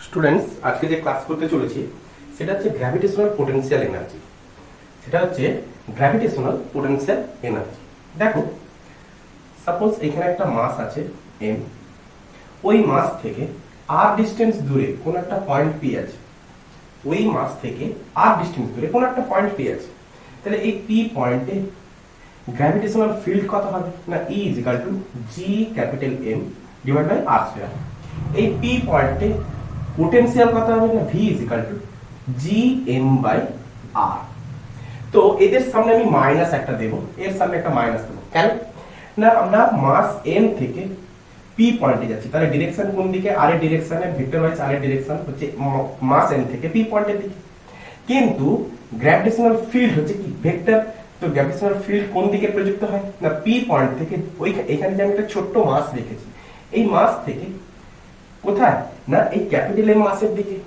Students, আজকে যে class করতে চলেছি সেটা হচ্ছে গ্র্যাভিটেশনাল পোটেনশিয়াল এনার্জি। সেটা হচ্ছে গ্র্যাভিটেশনাল পোটেনশিয়াল এনার্জি। দেখো, সাপোজ এখানে একটা মাস আছে এম, ওই মাস থেকে আর ডিস্টেন্স দূরে কোন একটা পয়েন্ট পি আছে, ওই মাস থেকে আর ডিস্টেন্স দূরে কোন একটা পয়েন্ট পি আছে। তাহলে এই পি পয়েন্টে গ্র্যাভিটেশনাল ফিল্ড কত হবে না, E equal to G capital M divide by R square. এই পি পয়েন্টে পোটেনশিয়াল কত হবে না, V equal to G M by R. তো এদের সামনে আমি মাইনাস একটা দেব, এর সামনে একটা মাইনাস দেব, কেন না আমরা মাস এম থেকে পি পয়েন্টে যাচ্ছি, তাহলে ডিরেকশন কোন দিকে, আর এর ডিরেকশনে ভেক্টর ওয়াইজ আর এর ডিরেকশন হচ্ছে মাস এম থেকে পি পয়েন্টের দিকে। কিন্তু গ্র্যাভিটেশনাল ফিল্ড হচ্ছে কি ভেক্টর, তো গ্র্যাভিটেশনাল ফিল্ড কোন দিকে প্রযুক্ত হয় না, পি পয়েন্ট থেকে ওই এখানে যে আমি একটা ছোট্ট মাস রেখেছি, এই মাস থেকে কোথায় না এই ক্যাপিটাল এম মাসের দিকে,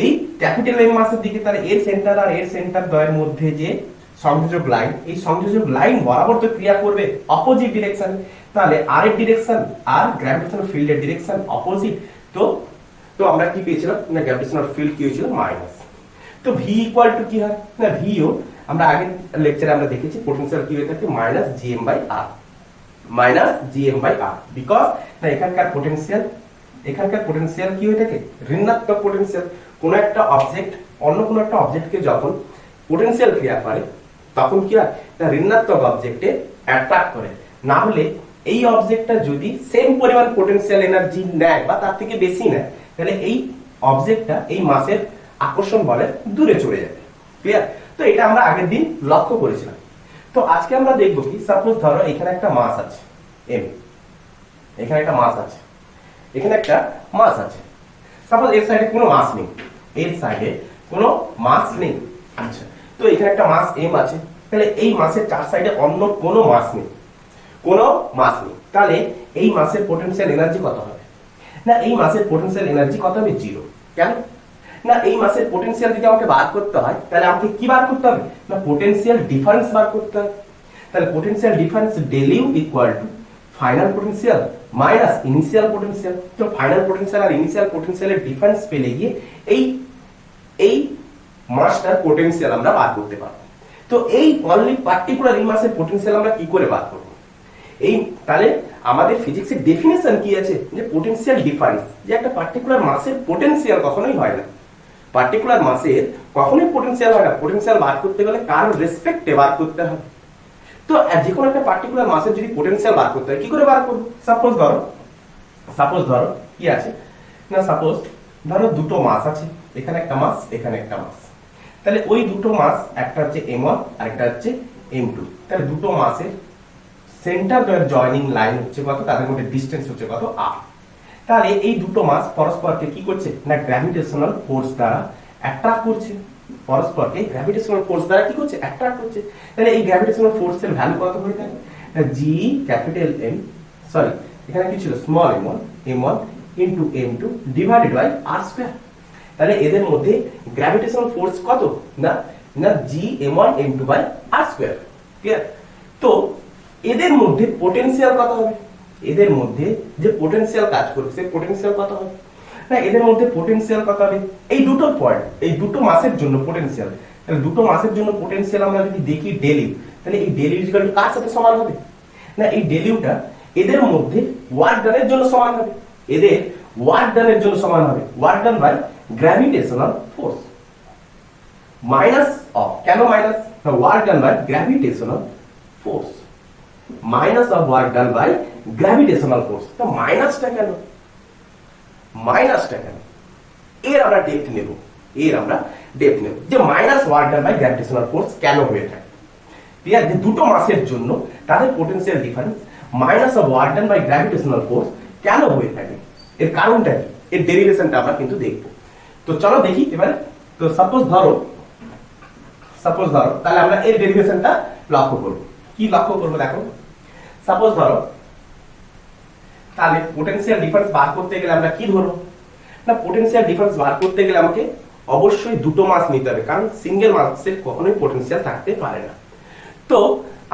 এই ক্যাপিটাল এম মাসের দিকে। তাহলে এর সেন্টার আর এর সেন্টার দ্বয়ের মধ্যে যে সংযোজক লাইন, এই সংযোজক লাইন বরাবর তো ক্রিয়া করবে অপোজিট ডিরেকশন। তাহলে আর এর ডিরেকশন আর গ্র্যাভিটেশনাল ফিল্ডের ডিরেকশন অপোজিট। তো আমরা কি পেয়েছিলাম না, গ্র্যাভিটেশনাল ফিল্ড কি হয়েছিল মাইনাস। তো ভি ইকুয়াল টু কি হয় না, ভিও আমরা আগের লেকচারে আমরা দেখেছি পোটেনশিয়াল কি হয়ে থাকে minus GM by R, minus GM by R. Because না এখানকার পোটেনশিয়াল কি হয়ে থাকে ঋণাত্মক পোটেনশিয়াল। কোন একটা অবজেক্ট অন্য কোন একটা অবজেক্টকে যখন পোটেনশিয়াল ক্রিয়া করে তখন কি হয় না ঋণাত্মক অবজেক্টে অ্যাট্রাক্ট করে। না হলে এই অবজেক্টটা যদি সেম পরিমাণ পোটেনশিয়াল এনার্জি নেয় বা তার থেকে বেশি নেয়, তাহলে এই অবজেক্টটা এই মাসের আকর্ষণ বলে দূরে চলে যাবে। ক্লিয়ার? তো এটা আমরা আগের দিন লক্ষ্য করেছিলাম। তো আজকে আমরা দেখব কি, সাপোজ ধরো এখানে একটা মাস আছে এম, এখানে একটা মাস আছে, এখানে একটা মাস আছে। সাপোজ এর সাইডে কোনো মাস নেই, এর সাইডে কোনো মাস নেই। আচ্ছা, তো এখানে একটা মাস এম আছে, তাহলে এই মাসের চার সাইডে অন্য কোনো মাস নেই, কোনো মাস নেই। তাহলে এই মাসের পোটেনশিয়াল এনার্জি কত হবে না, এই মাসের পোটেনশিয়াল এনার্জি কত হবে, জিরো। কেন না এই মাসের পোটেনশিয়াল যদি আমাকে বার করতে হয় তাহলে আমাকে কি বার করতে হবে না, পোটেনশিয়াল ডিফারেন্স বার করতে হবে। তাহলে potential difference del U equal to final potential minus initial potential. তো ফাইনাল পোটেনশিয়াল আর ইনিশিয়াল পোটেনশিয়ালের ডিফারেন্স পেলে গিয়ে এই মাসটার পোটেনশিয়াল আমরা বার করতে পারবো। তো এই অনলি পার্টিকুলার এই মাসের পোটেনশিয়াল আমরা কি করে বার করব, এই তাহলে আমাদের ফিজিক্সের ডেফিনেশন কি আছে যে পোটেনশিয়াল ডিফারেন্স, যে একটা পার্টিকুলার মাসের পোটেনশিয়াল কখনোই হয় না, পার্টিকুলার মাসের কখনোই পোটেনশিয়াল হয় না। পোটেনশিয়াল বার করতে গেলে কার রেসপেক্টে বার করতে হবে। তো যে কোনো একটা পার্টিকুলার মাসের যদি পোটেনশিয়াল বার করতে হয় কি করে বার করব, সাপোজ ধরো কি আছে না, সাপোজ ধরো দুটো মাস আছে, এখানে একটা মাস এখানে একটা মাস। তাহলে ওই দুটো মাস একটা হচ্ছে m1 আর একটা হচ্ছে m2। তাহলে দুটো মাসের সেন্টার জয়েনিং লাইন হচ্ছে কত, তাদের মধ্যে ডিসটেন্স হচ্ছে কত r। তাহলে এই দুটো মাস পরস্পরকে কি করছে না গ্র্যাভিটেশনাল ফোর্স দ্বারা অ্যাট্রাক্ট করছে, পরস্পরকে গ্র্যাভিটেশনাল ফোর্স দ্বারা কি করছে অ্যাট্রাক্ট করছে। তাহলে এই গ্র্যাভিটেশনাল ফোর্সের ভ্যালু কত হয়ে থাকে না, জি ক্যাপিটাল এম, সরি এখানে কি ছিল small m1 into m2 divided by r square. তাহলে এদের মধ্যে গ্র্যাভিটেশনাল ফোর্স কত না G m1 m2 by r square. Clear? তো এদের মধ্যে পোটেনশিয়াল কত হবে, এদের মধ্যে যে পোটেনশিয়াল কাজ করবে সেই পোটেনশিয়াল কত হবে না, এদের মধ্যে পোটেনশিয়াল কত হবে এই দুটো পয়েন্ট, এই দুটো মাসের জন্য পোটেনশিয়াল। তাহলে দুটো মাসের জন্য পোটেনশিয়াল আমরা যদি দেখি ডেল ইউ, তাহলে এই ডেল ইউ ইকুয়াল টু কার সাথে সমান হবে না, এই ডেল ইউটা এদের মধ্যে ওয়ার্ক ডানের জন্য সমান হবে, এদের ওয়ার্ক ডানের জন্য সমান হবে, work done by gravitational force minus of, কেন মাইনাস না work done by gravitational force minus of work done by gravitational force. তো মাইনাসটা কেন এর আমরা ডেপথ নেব, যে minus work done by gravitational force কেন হয়ে থাকে। ক্লিয়ার? যে দুটো মাসের জন্য তাদের potential difference minus of work done by gravitational force কেন হয়ে থাকে, এর কারণটা কি, এর ডেরিভেশনটা আমরা কিন্তু দেখব। তো চলো দেখি এবারে। তো সাপোজ ধরো তাহলে আমরা এর ডেরিভেশনটা লক্ষ্য করব। কি লক্ষ্য করব দেখো, সাপোজ ধরো তাহলে পোটেনশিয়াল ডিফারেন্স বার করতে গেলে আমরা কি ধরবো না, পোটেনশিয়াল ডিফারেন্স বার করতে গেলে আমাকে অবশ্যই দুটো মাস নিতে হবে, কারণ সিঙ্গেল মাসের কখনোই পোটেনশিয়াল থাকতে পারে না। তো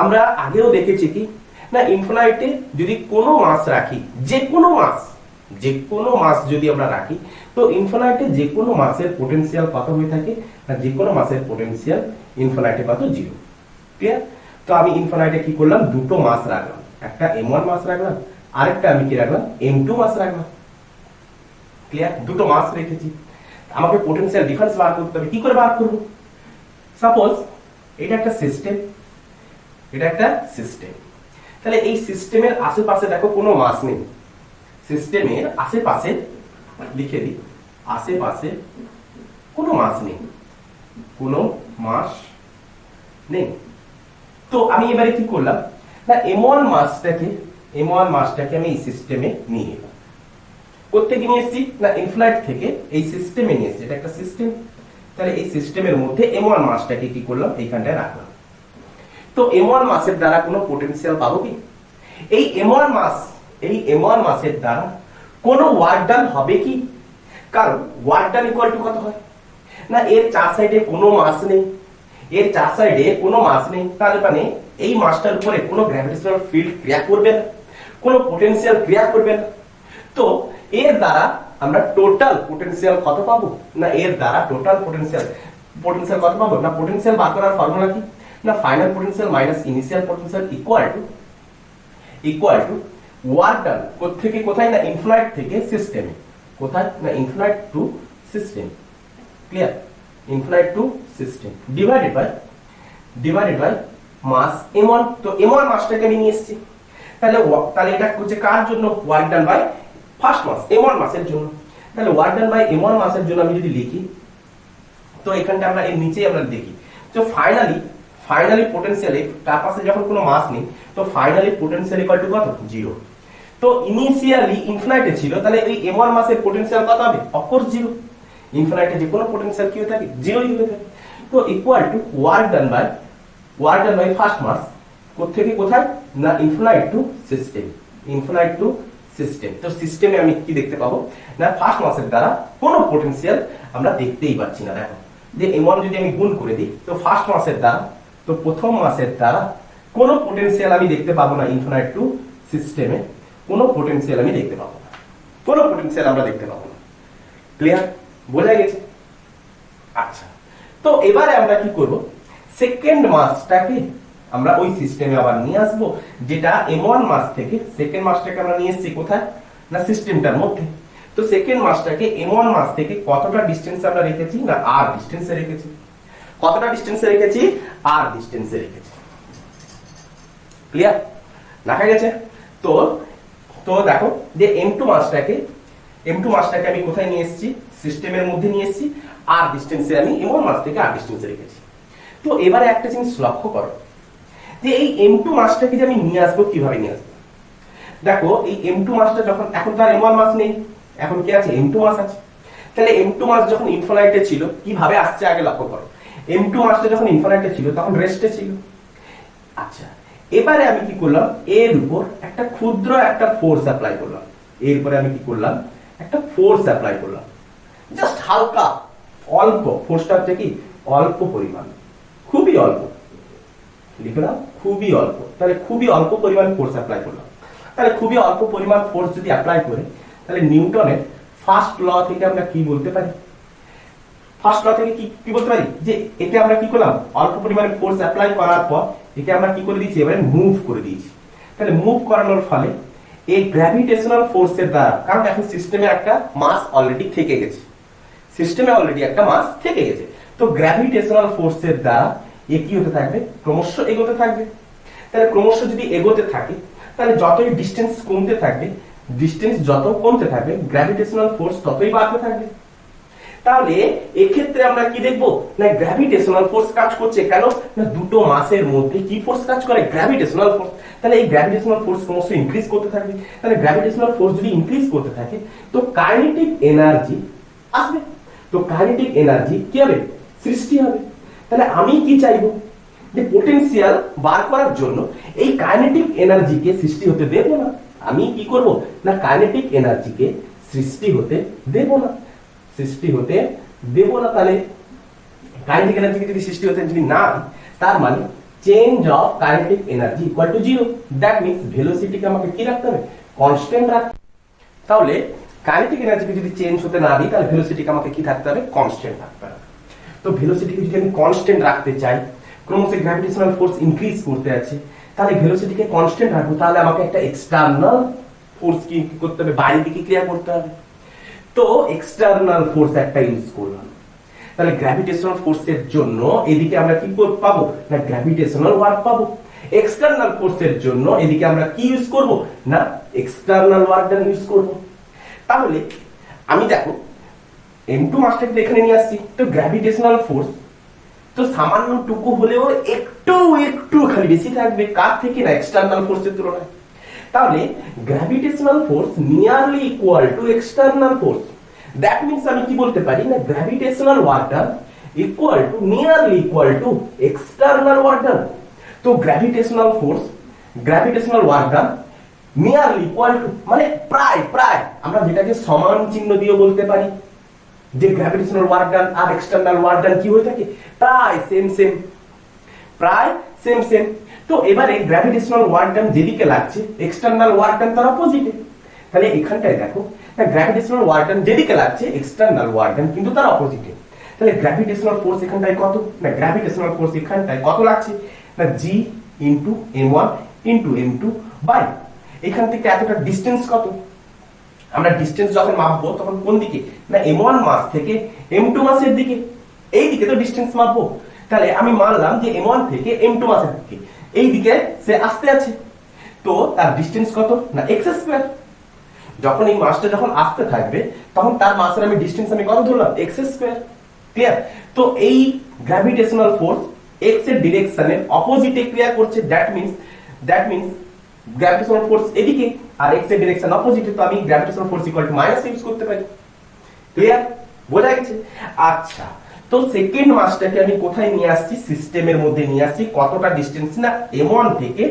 আমরা আগেও দেখেছি কি না ইনফিনিটে যদি কোনো মাস রাখি, যে কোনো মাস যে কোনো মাস যদি আমরা রাখি, তো ইনফিনিটে যে কোনো মাসের পোটেনশিয়াল কত হয়ে থাকে না, যে কোনো মাসের পোটেনশিয়াল ইনফিনিটে কত, 0। ক্লিয়ার? তো আমি ইনফিনিটে কি করলাম, দুটো মাস রাখলাম, একটা m1 মাস রাখলাম, আরেকটা আমি কি রাখলাম, m2 মাস রাখলাম। ক্লিয়ার? দুটো মাস রেখেছি। আমাকে পোটেনশিয়াল ডিফারেন্স বার করতে হবে। কি করে বার করব? সাপোজ এটা একটা সিস্টেম, এটা একটা সিস্টেম, তাহলে এই সিস্টেমের আশেপাশে দেখো কোনো মাস নেই। সিস্টেমের আশেপাশে লিখে দিই, আশেপাশে কোনো মাস নেই, কোনো মাস নেই। তো আমি এবারে কি করলাম না, m1 মাসটাকে আমি এই সিস্টেমে নিয়ে নিলাম। কোত্থেকে নিয়ে এসেছি না, ইনফিনিট থেকে এই সিস্টেমে নিয়ে এসেছি। এটা একটা সিস্টেম, তাহলে এই সিস্টেমের মধ্যে m1 মাসটাকে কি করলাম, এইখানটায় রাখলাম। তো m1 মাসের দ্বারা কোনো পোটেনশিয়াল পাবো কি? এই m1 মাসের দ্বারা কোনো ওয়ার্ক ডান হবে কি? কারণ ওয়ার্ক ডান ইকুয়াল টু কত হয় না, এর চার সাইডে কোনো মাস নেই, এর চার সাইডে কোনো মাস নেই, তার মানে এই মাসটার উপরে কোনো গ্র্যাভিটেশনাল ফিল্ড ক্রিয়া করবে না, কোনো পোটেনশিয়াল ক্রিয়া করবে না। তো এর দ্বারা আমরা টোটাল পোটেনশিয়াল কত পাবো না, এর দ্বারা টোটাল পোটেনশিয়াল কত পাবো না, পোটেনশিয়াল বার করার ফর্মুলা কি না, final potential minus initial potential equal to work done কোত্থেকে কোথায় না, ইনফিনিট থেকে সিস্টেমে, কোথায় না, infinite to system. Clear? Infinite to system divided by mass m1। তো m1 মাসটাকে আমি নিয়ে এসেছি, তাহলে এটা হচ্ছে কার জন্য, work done by first mass, m1 মাসের জন্য। তাহলে ওয়ার্ক ডান বাই m1 মাসের জন্য আমি যদি লিখি, তো এখানটা আমরা এর নিচেই আমরা দেখি, তো ফাইনালি পোটেনশিয়ালে তার পাশে যখন কোনো মাস নেই, তো ফাইনালি পোটেনশিয়াল ইকুয়াল টু কত, 0। তো ইনিশিয়ালি ইনফিনিটে ছিল, তাহলে এই m1 মাসের পোটেনশিয়াল কত হবে, অফকোর্স 0। ইনফিনিটে যে কোনো পোটেনশিয়াল কি হয়ে থাকে, 0ই হয়ে থাকে। তো equal to work done by first mass, কোত্থেকে কোথায় না, ইনফিনিট টু সিস্টেম। তো সিস্টেমে আমি কি দেখতে পাবো না, ফার্স্ট মাসের দ্বারা কোনো পোটেনশিয়াল আমরা দেখতেই পাচ্ছি না। দেখো যে m1 যদি আমি গুণ করে দিই, তো ফার্স্ট মাসের দ্বারা, তো প্রথম মাসের দ্বারা কোনো পোটেনশিয়াল আমি দেখতে পাবো না, ইনফিনিট টু সিস্টেমে কোনো পোটেনশিয়াল আমি দেখতে পাবো না, কোনো পোটেনশিয়াল আমরা দেখতে পাবো না। ক্লিয়ার? বোঝা গেছে? আচ্ছা, তো এবারে আমরা কি করব, সেকেন্ড মাসটাকে আমরা ওই সিস্টেমে আবার নিয়ে আসবো, যেটা m1 মাস থেকে সেকেন্ড মাসটাকে আমরা নিয়ে এসেছি কোথায় না, সিস্টেমটার মধ্যে। তো সেকেন্ড মাসটাকে m1 মাস থেকে কতটা ডিসটেন্স আমরা রেখেছি না, r ডিসটেন্সে রেখেছি। কতটা ডিসটেন্সে রেখেছি, r ডিসটেন্সে রেখেছি। ক্লিয়ার? দেখা গেছে? তো দেখো যে m2 মাসটাকে আমি কোথায় নিয়ে এসেছি, সিস্টেমের মধ্যে নিয়ে এসেছি, r ডিসটেন্সে আমি m1 মাস থেকে r ডিসটেন্সে রেখেছি। তো এবারে একটা জিনিস লক্ষ্য করো, যে এই m2 মাসটাকে যে আমি নিয়ে আসবো, কিভাবে নিয়ে আসবো। দেখো এই m2 মাসটা যখন, এখন তার m1 মাস নেই, এখন কি আছে, m2 মাস আছে। তাহলে m2 মাস যখন ইনফিনিটে ছিল, কিভাবে আসছে আগে লক্ষ্য করো। m2 মাসটা যখন ইনফিনিটে ছিল, তখন রেস্টে ছিল। আচ্ছা, এবারে আমি কি করলাম, এর উপর একটা ক্ষুদ্র একটা ফোর্স অ্যাপ্লাই করলাম। এরপরে আমি কি করলাম, একটা ফোর্স অ্যাপ্লাই করলাম, জাস্ট হালকা, অল্প। ফোর্সটা হচ্ছে কি, অল্প পরিমাণ, খুবই অল্প। লিখে দাও, খুবই অল্প। তাহলে খুবই অল্প পরিমাণ ফোর্স অ্যাপ্লাই করলাম। তাহলে খুবই অল্প পরিমাণ ফোর্স যদি অ্যাপ্লাই করে, তাহলে নিউটনের ফার্স্ট ল থেকে আমরা কি বলতে পারি, ফার্স্ট ল থেকে কি বলতে পারি, যে একে আমরা কি করলাম, অল্প পরিমাণে ফোর্স অ্যাপ্লাই করার পর একে আমরা কি করে দিয়েছি, এবারে মুভ করে দিয়েছি। তাহলে মুভ করানোর ফলে এই গ্র্যাভিটেশনাল ফোর্সের দ্বারা, কারণ এখন সিস্টেমে একটা মাস অলরেডি থেকে গেছে, তো গ্র্যাভিটেশনাল ফোর্সের দ্বারা এ কি হতে থাকবে, ক্রমশ এগোতে থাকবে। তাহলে ক্রমশ যদি এগোতে থাকে, তাহলে যতই ডিসটেন্স কমতে থাকবে, গ্র্যাভিটেশনাল ফোর্স ততই বাড়তে থাকবে। তাহলে এক্ষেত্রে আমরা কি দেখবো না, গ্র্যাভিটেশনাল ফোর্স কাজ করছে। কেন না, দুটো মাসের মধ্যে কি ফোর্স কাজ করে, গ্র্যাভিটেশনাল ফোর্স। তাহলে এই গ্র্যাভিটেশনাল ফোর্স ক্রমশ ইনক্রিজ করতে থাকবে। তাহলে গ্র্যাভিটেশনাল ফোর্স যদি ইনক্রিজ করতে থাকে, তো কাইনেটিক এনার্জি আসবে। তো কাইনেটিক এনার্জি কি হবে, সৃষ্টি হবে। তাহলে আমি কি চাইবো, যে পোটেনশিয়াল বার করার জন্য এই কাইনেটিক এনার্জিকে সৃষ্টি হতে দেব না। আমি কি করব না, কাইনেটিক এনার্জিকে সৃষ্টি হতে দেব না। তাহলে কাইনেটিক এনার্জি যদি সৃষ্টি হতে না, তার মানে change of kinetic energy equal to 0। That means ভেলোসিটিকে আমাকে কি রাখতে হবে, কনস্ট্যান্ট রাখতে। তাহলে কাইনেটিক এনার্জিকে যদি চেঞ্জ হতে না দিই তাহলে ভেলোসিটিকে আমাকে কি থাকতে হবে, কনস্ট্যান্ট থাকতে হবে। তো ভেলোসিটিকে যদি আমি কনস্ট্যান্ট রাখতে চাই, ক্রমশ গ্র্যাভিটেশনাল ফোর্স ইনক্রিজ করতে আছে, তাহলে ভেলোসিটিকে কনস্ট্যান্ট রাখবো, তাহলে আমাকে একটা এক্সটার্নাল ফোর্স কি করতে হবে, বাইরের দিকে ক্রিয়া করতে হবে। তো এক্সটার্নাল ফোর্স একটা ইউজ করলাম, তাহলে গ্র্যাভিটেশনাল ফোর্সের জন্য এদিকে আমরা কি পাবো না, গ্র্যাভিটেশনাল ওয়ার্ক পাবো। এক্সটার্নাল ফোর্সের জন্য এদিকে আমরা কি ইউজ করব না, এক্সটার্নাল ওয়ার্ক ডান ইউজ করব। তাহলে আমি দেখো m2 মাসটাকে এখানে নিয়ে আসছি, তো গ্র্যাভিটেশনাল ফোর্স তো সামান্য টুকু হলেও একটু খালি বেশি থাকবে, কার থেকে না, এক্সটার্নাল ফোর্সের তুলনায়। তাহলে gravitational force nearly equal to external force. That means আমি কি বলতে পারি না, gravitational work done equal to nearly equal to external work done. তো gravitational force, gravitational work done nearly equal to মানে প্রায় আমরা যেটাকে সমান চিহ্ন দিয়ে বলতে পারি যে গ্র্যাভিটেশনাল ওয়ার্ক ডান আর এক্সটার্নাল ওয়ার্ক ডান কি হয়ে থাকে, প্রায় সেম। তো এবারে গ্র্যাভিটেশনাল ওয়ার্ক ডান যেদিকে লাগছে, এক্সটার্নাল ওয়ার্ক ডান তার অপোজিটে। তাহলে এখানটায় দেখো গ্র্যাভিটেশনাল ওয়ার্ক ডান যেদিকে লাগছে, এক্সটার্নাল ওয়ার্ক ডান কিন্তু তার অপোজিটে। তাহলে গ্র্যাভিটেশনাল ফোর্স এখানটায় কত না, গ্র্যাভিটেশনাল ফোর্স এখানটায় কত লাগছে না, g into m1 into m2 by এখান থেকে এতটা ডিসটেন্স কত, আমরা ডিসটেন্স যখন মাপবো তখন কোন দিকে না, m1 মাস থেকে m2 মাসের দিকে, এই দিকে তো ডিসটেন্স মাপবো। তাহলে আমি মানলাম যে m1 থেকে m2 মাসের দিকে এই দিকে সে আসতে আছে, তো তার ডিসটেন্স কত না, x²। যখন এই মাসটা যখন আসতে থাকবে তখন তার মাসের আমি ডিসটেন্স আমি কত ধরলাম, x²। ক্লিয়ার? তো এই গ্র্যাভিটেশনাল ফোর্স x এর ডিরেকশনে অপোজিটে ক্রিয়া করছে, দ্যাট মিন্স গ্র্যাভিটেশনাল ফোর্স এদিকে আর x এর ডিরেকশন অপোজিটে, তো আমি gravitational force equal to minus use করতে পারি। ক্লিয়ার? বোঝা গেছে? আচ্ছা, তো সেকেন্ড মাসটাকে আমি কোথায় নিয়ে আসছি, সিস্টেমের মধ্যে নিয়ে আসছি, কতটা ডিসটেন্স না, m1 থেকে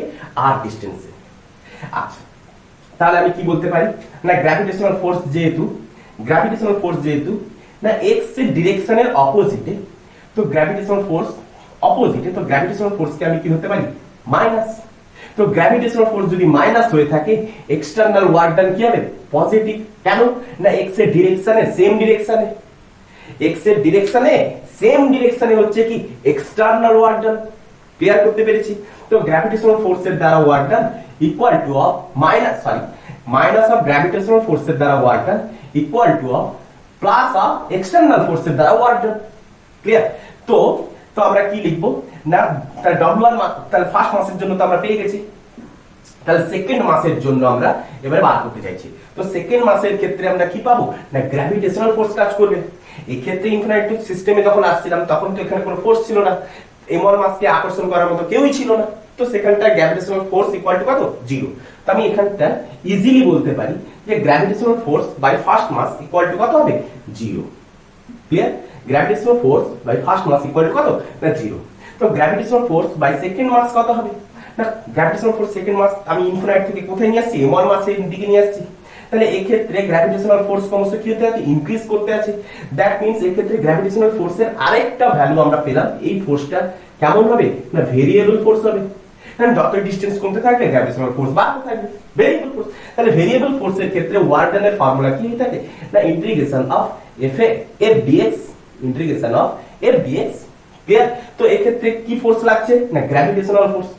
r ডিসটেন্সে। আচ্ছা, তাহলে আমি কি বলতে পারি না, গ্র্যাভিটেশনাল ফোর্স যেহেতু না x এর ডিরেকশনের অপোজিটে, তো গ্র্যাভিটেশনাল ফোর্স অপোজিটে, তো গ্র্যাভিটেশনাল ফোর্সকে আমি কি ধরতে পারি, মাইনাস। তো গ্র্যাভিটেশনাল ফোর্স যদি মাইনাস হয়ে থাকে, এক্সটার্নাল ওয়ার্ক ডান কি হবে, পজিটিভ। কেন না, x এর ডিরেকশনে সেম ডিরেকশনে হচ্ছে কি এক্সটার্নাল ওয়ার্ক ডান। ক্লিয়ার করতে পেরেছি? তো গ্র্যাভিটেশনাল ফোর্সের দ্বারা work done equal two of minus of gravitational ফোর্সের দ্বারা work done equal two of plus of external ফোর্সের দ্বারা ওয়ার্ক ডান। ক্লিয়ার? তো আমরা কি লিখবো না, তাহলে W1 তাহলে ফার্স্ট মাসের জন্য তো আমরা পেয়ে গেছি, তাহলে সেকেন্ড মাসের জন্য আমরা এবারে বার করতে চাইছি। তো সেকেন্ড মাসের ক্ষেত্রে আমরা কি পাবো না, গ্র্যাভিটেশনাল ফোর্স কাজ করবে। এই ক্ষেত্রে ইনফিনিটি সিস্টেমে যখন আসছিলাম তখন তো এখানে কোনো ফোর্স ছিল না, m1 মাসকে আকর্ষণ করার মতো কেউই ছিল না, তো সেখানটা গ্র্যাভিটেশনাল ফোর্স ইকুয়াল টু কত, 0। তো আমি এখানটা ইজিলি বলতে পারি যে gravitational force by first mass equal to কত হবে, 0। Clear? Gravitational force by first mass equal to কত না, 0। তো gravitational force by second mass কত হবে না, গ্র্যাভিটেশনাল ফোর্স সেকেন্ড মাস আমি ইনফিনিটি থেকে কোথায় নিয়ে আসছি, m1 মাসের দিকে নিয়ে আসছি। তাহলে এই ক্ষেত্রে গ্র্যাভিটেশনাল ফোর্স ক্রমশ কি হতে আছে, ইনক্রিজ করতে আছে। দ্যাট মিন্স এই ক্ষেত্রে গ্র্যাভিটেশনাল ফোর্সের আরেকটা ভ্যালু আমরা পেলাম, এই ফোর্সটা কেমন হবে না, ভেরিয়েবল ফোর্স হবে। কারণ যত ডিসটেন্স কমতে থাকবে গ্র্যাভিটেশনাল ফোর্স বাড়তে থাকবে, ভেরিয়েবল ফোর্স। তাহলে ভেরিয়েবল ফোর্সের ক্ষেত্রে ওয়ার্ক ডানের ফর্মুলা কি হয়ে থাকে না, integration of f dx। Clear? তো এই ক্ষেত্রে কি ফোর্স লাগছে না, গ্র্যাভিটেশনাল ফোর্স।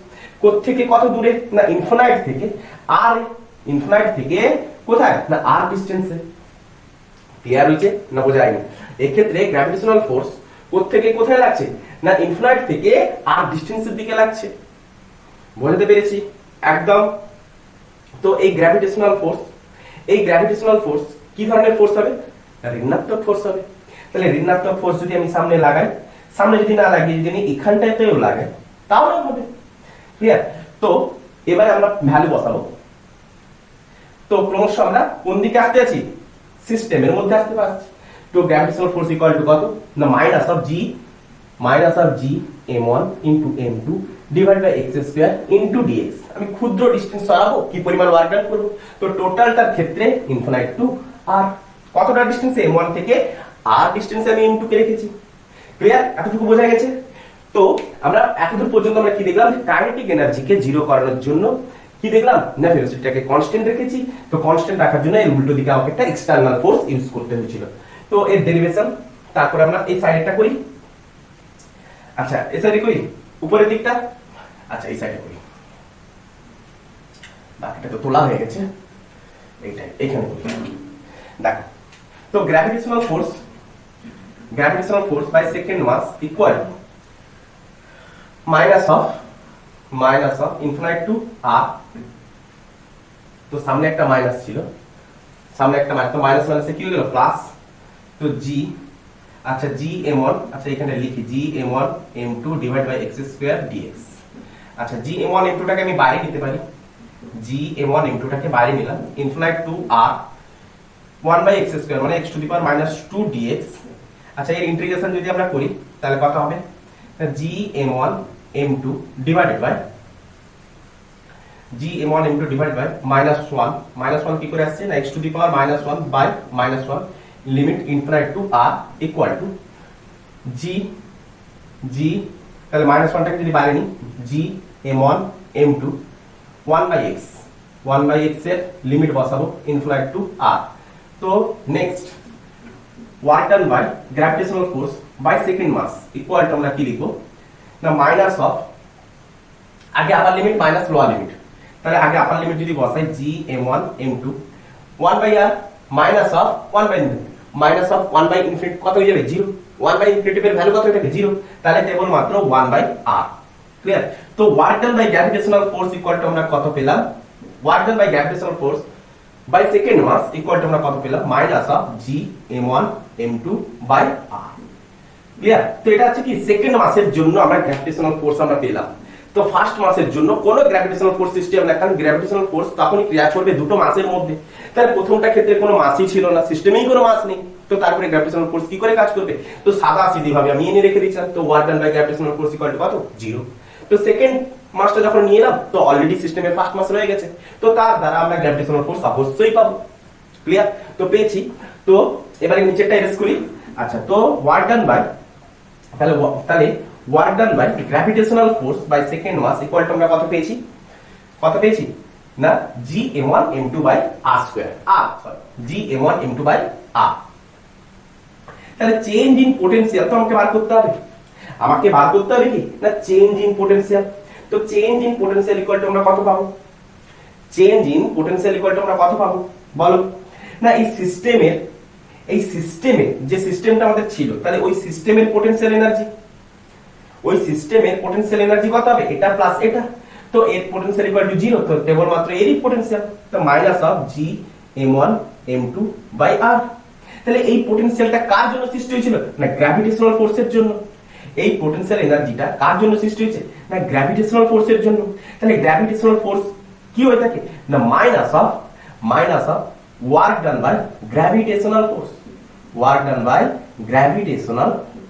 কোথা থেকে কত দূরে না, ইনফিনিটি থেকে r, ইনফিনিটি থেকে কোথায় না, r ডিসটেন্সে। ক্লিয়ার হয়েছে না, বোঝা যায়নি? এই ক্ষেত্রে গ্র্যাভিটেশনাল ফোর্স কোথা থেকে কোথায় লাগছে না, ইনফিনিটি থেকে r ডিসটেন্সের দিকে লাগছে। বুঝতে পেরেছি একদম? তো এই গ্র্যাভিটেশনাল ফোর্স কি ধরনের ফোর্স হবে, ঋণাত্মক ফোর্স হবে। তাহলে ঋণাত্মক ফোর্স যদি আমি সামনে লাগাই, সামনে যদি না লাগিয়ে যদি আমি এখানটাতেও লাগাই তাহলে হবে। ক্লিয়ার? তো এবারে আমরা ভ্যালু বসাবো। তো ক্রমশ আমরা কোন দিকে আসতে আছি, সিস্টেমের মধ্যে আসতে পারছি। তো গ্র্যাভিটেশনাল ফোর্স ইকুয়াল টু কত না, minus of g m1 into m2 divide by x² into dx। আমি ক্ষুদ্র ডিসটেন্স সরাবো, কি পরিমাণ ওয়ার্ক ডান করব, তো টোটালটার ক্ষেত্রে ইনফিনিটি টু r। কতটা ডিসটেন্স, m1 থেকে r ডিসটেন্সে আমি m2 কে রেখেছি। ক্লিয়ার? এতটুকু বোঝা গেছে? তো আমরা এতদূর পর্যন্ত আমরা কি দেখলাম, কাইনেটিক এনার্জিকে জিরো করানোর জন্য কি দেখলাম না ভেলোসিটিটাকে কনস্ট্যান্ট রেখেছি, তো কনস্ট্যান্ট রাখার জন্য এর উল্টো দিকে আমাকে একটা এক্সটার্নাল ফোর্স ইউজ করতে হয়েছিল। তো এর ডেরিভেশন তারপর আমরা এই সাইডটা করি। আচ্ছা এই সাইডে করি উপরের দিকটা, আচ্ছা এই সাইডে করি, বাকিটা তো তোলা হয়ে গেছে, এইটাই এইখানে করি। দেখো তো gravitational force by second mass equal to minus of infinite to R, তো সামনে একটা মাইনাস ছিল, সামনে একটা মাইনাস, তো মাইনাস মাইনাসে কি হয়ে গেল প্লাস, তো জি, আচ্ছা জি m1, আচ্ছা এখানে লিখি G m1 m2 divide by x square dx। আচ্ছা জি m1 m2 টাকে আমি বাইরে নিতে পারি, জি m1 m2 টাকে বাইরে নিলাম, infinite to r 1 by x square মানে x to the power minus 2 dx। আচ্ছা এর ইন্টিগ্রেশন যদি আমরা করি তাহলে কত হবে, G m1 m2 divided by G m1 m2 divided by minus 1 কি করে আসছে না x to the power minus 1 by minus 1 limit infinite to r equal to G তাহলে মাইনাস 1 টাকে যদি বাইরে নিই G m1 m2 1 by x এর লিমিট বসাবো ইনফিনিট টু r। তো next work done by gravitational force by second mass equal to আমরা কি লিখবো না মাইনাস অফ, আগে upper limit minus lower limit, তাহলে আগে আপার লিমিট যদি বসাই G m1 m2 1 by r minus of 1 by infinity কত হয়ে যাবে 0, 1 বাই ইনফিনিটি এর ভ্যালু কত হয়ে থাকে 0, তাহলে কেবল মাত্র 1 বাই r। ক্লিয়ার? তো work done by gravitational force equal to আমরা কত পেলাম, work done by gravitational force by second mass equal to আমরা কত পেলাম minus of G m1 m2 by r। Clear? তো এটা হচ্ছে কি সেকেন্ড মাসের জন্য আমরা গ্র্যাভিটেশনাল ফোর্স আমরা পেলাম। তো ফার্স্ট মাসের জন্য কোন গ্র্যাভিটেশনাল ফোর্স সিস্টেম না, কারণ গ্র্যাভিটেশনাল ফোর্স তখনই ক্রিয়া করবে দুটো মাসের মধ্যে, তাহলে প্রথমটা ক্ষেত্রে কোনো মাসই ছিল না, সিস্টেমেই কোনো মাস নেই, তো তারপরে গ্র্যাভিটেশনাল ফোর্স কি করে কাজ করবে, তো সাদা সিধি ভাবে আমি এনে রেখে দিচ্ছিলাম, তো work done by gravitational force equal to কত 0। তো সেকেন্ড মাসটা যখন নিয়ে এলাম তো অলরেডি সিস্টেমের ফার্স্ট মাস রয়ে গেছে, তো তার দ্বারা আমরা গ্র্যাভিটেশনাল ফোর্স অবশ্যই পাবো। ক্লিয়ার? তো পেয়েছি, তো এবারে নিচেরটা এরেজ করি। আচ্ছা তো ওয়ার্ক ডান বাই তাহলে work done by gravitational force by second mass equal to আমরা কত পেয়েছি না G m1 m2 by r square, G m1 m2 by r। তাহলে চেঞ্জ ইন পোটেনশিয়াল তো আমাকে বার করতে হবে কি না চেঞ্জ ইন পোটেনশিয়াল। তো change in potential equal to আমরা কত পাবো, বলো না এই সিস্টেমের যে সিস্টেমটা আমাদের ছিল, তাহলে ওই সিস্টেমের পোটেনশিয়াল এনার্জি কত হবে, এটা প্লাস এটা, তো এর পোটেনশিয়াল ইকুয়াল টু 0, তো কেবলমাত্র এরই পোটেনশিয়াল, তো minus of G m1 m2 by r। তাহলে এই পোটেনশিয়ালটা কার জন্য সৃষ্টি হয়েছিল না গ্র্যাভিটেশনাল ফোর্সের জন্য। এই পোটেনশিয়াল এনার্জিটা কার জন্য সৃষ্টি হয়েছে না গ্র্যাভিটেশনাল ফোর্সের জন্য। তাহলে গ্র্যাভিটেশনাল ফোর্স কি হয়ে থাকে না minus of work done by gravitational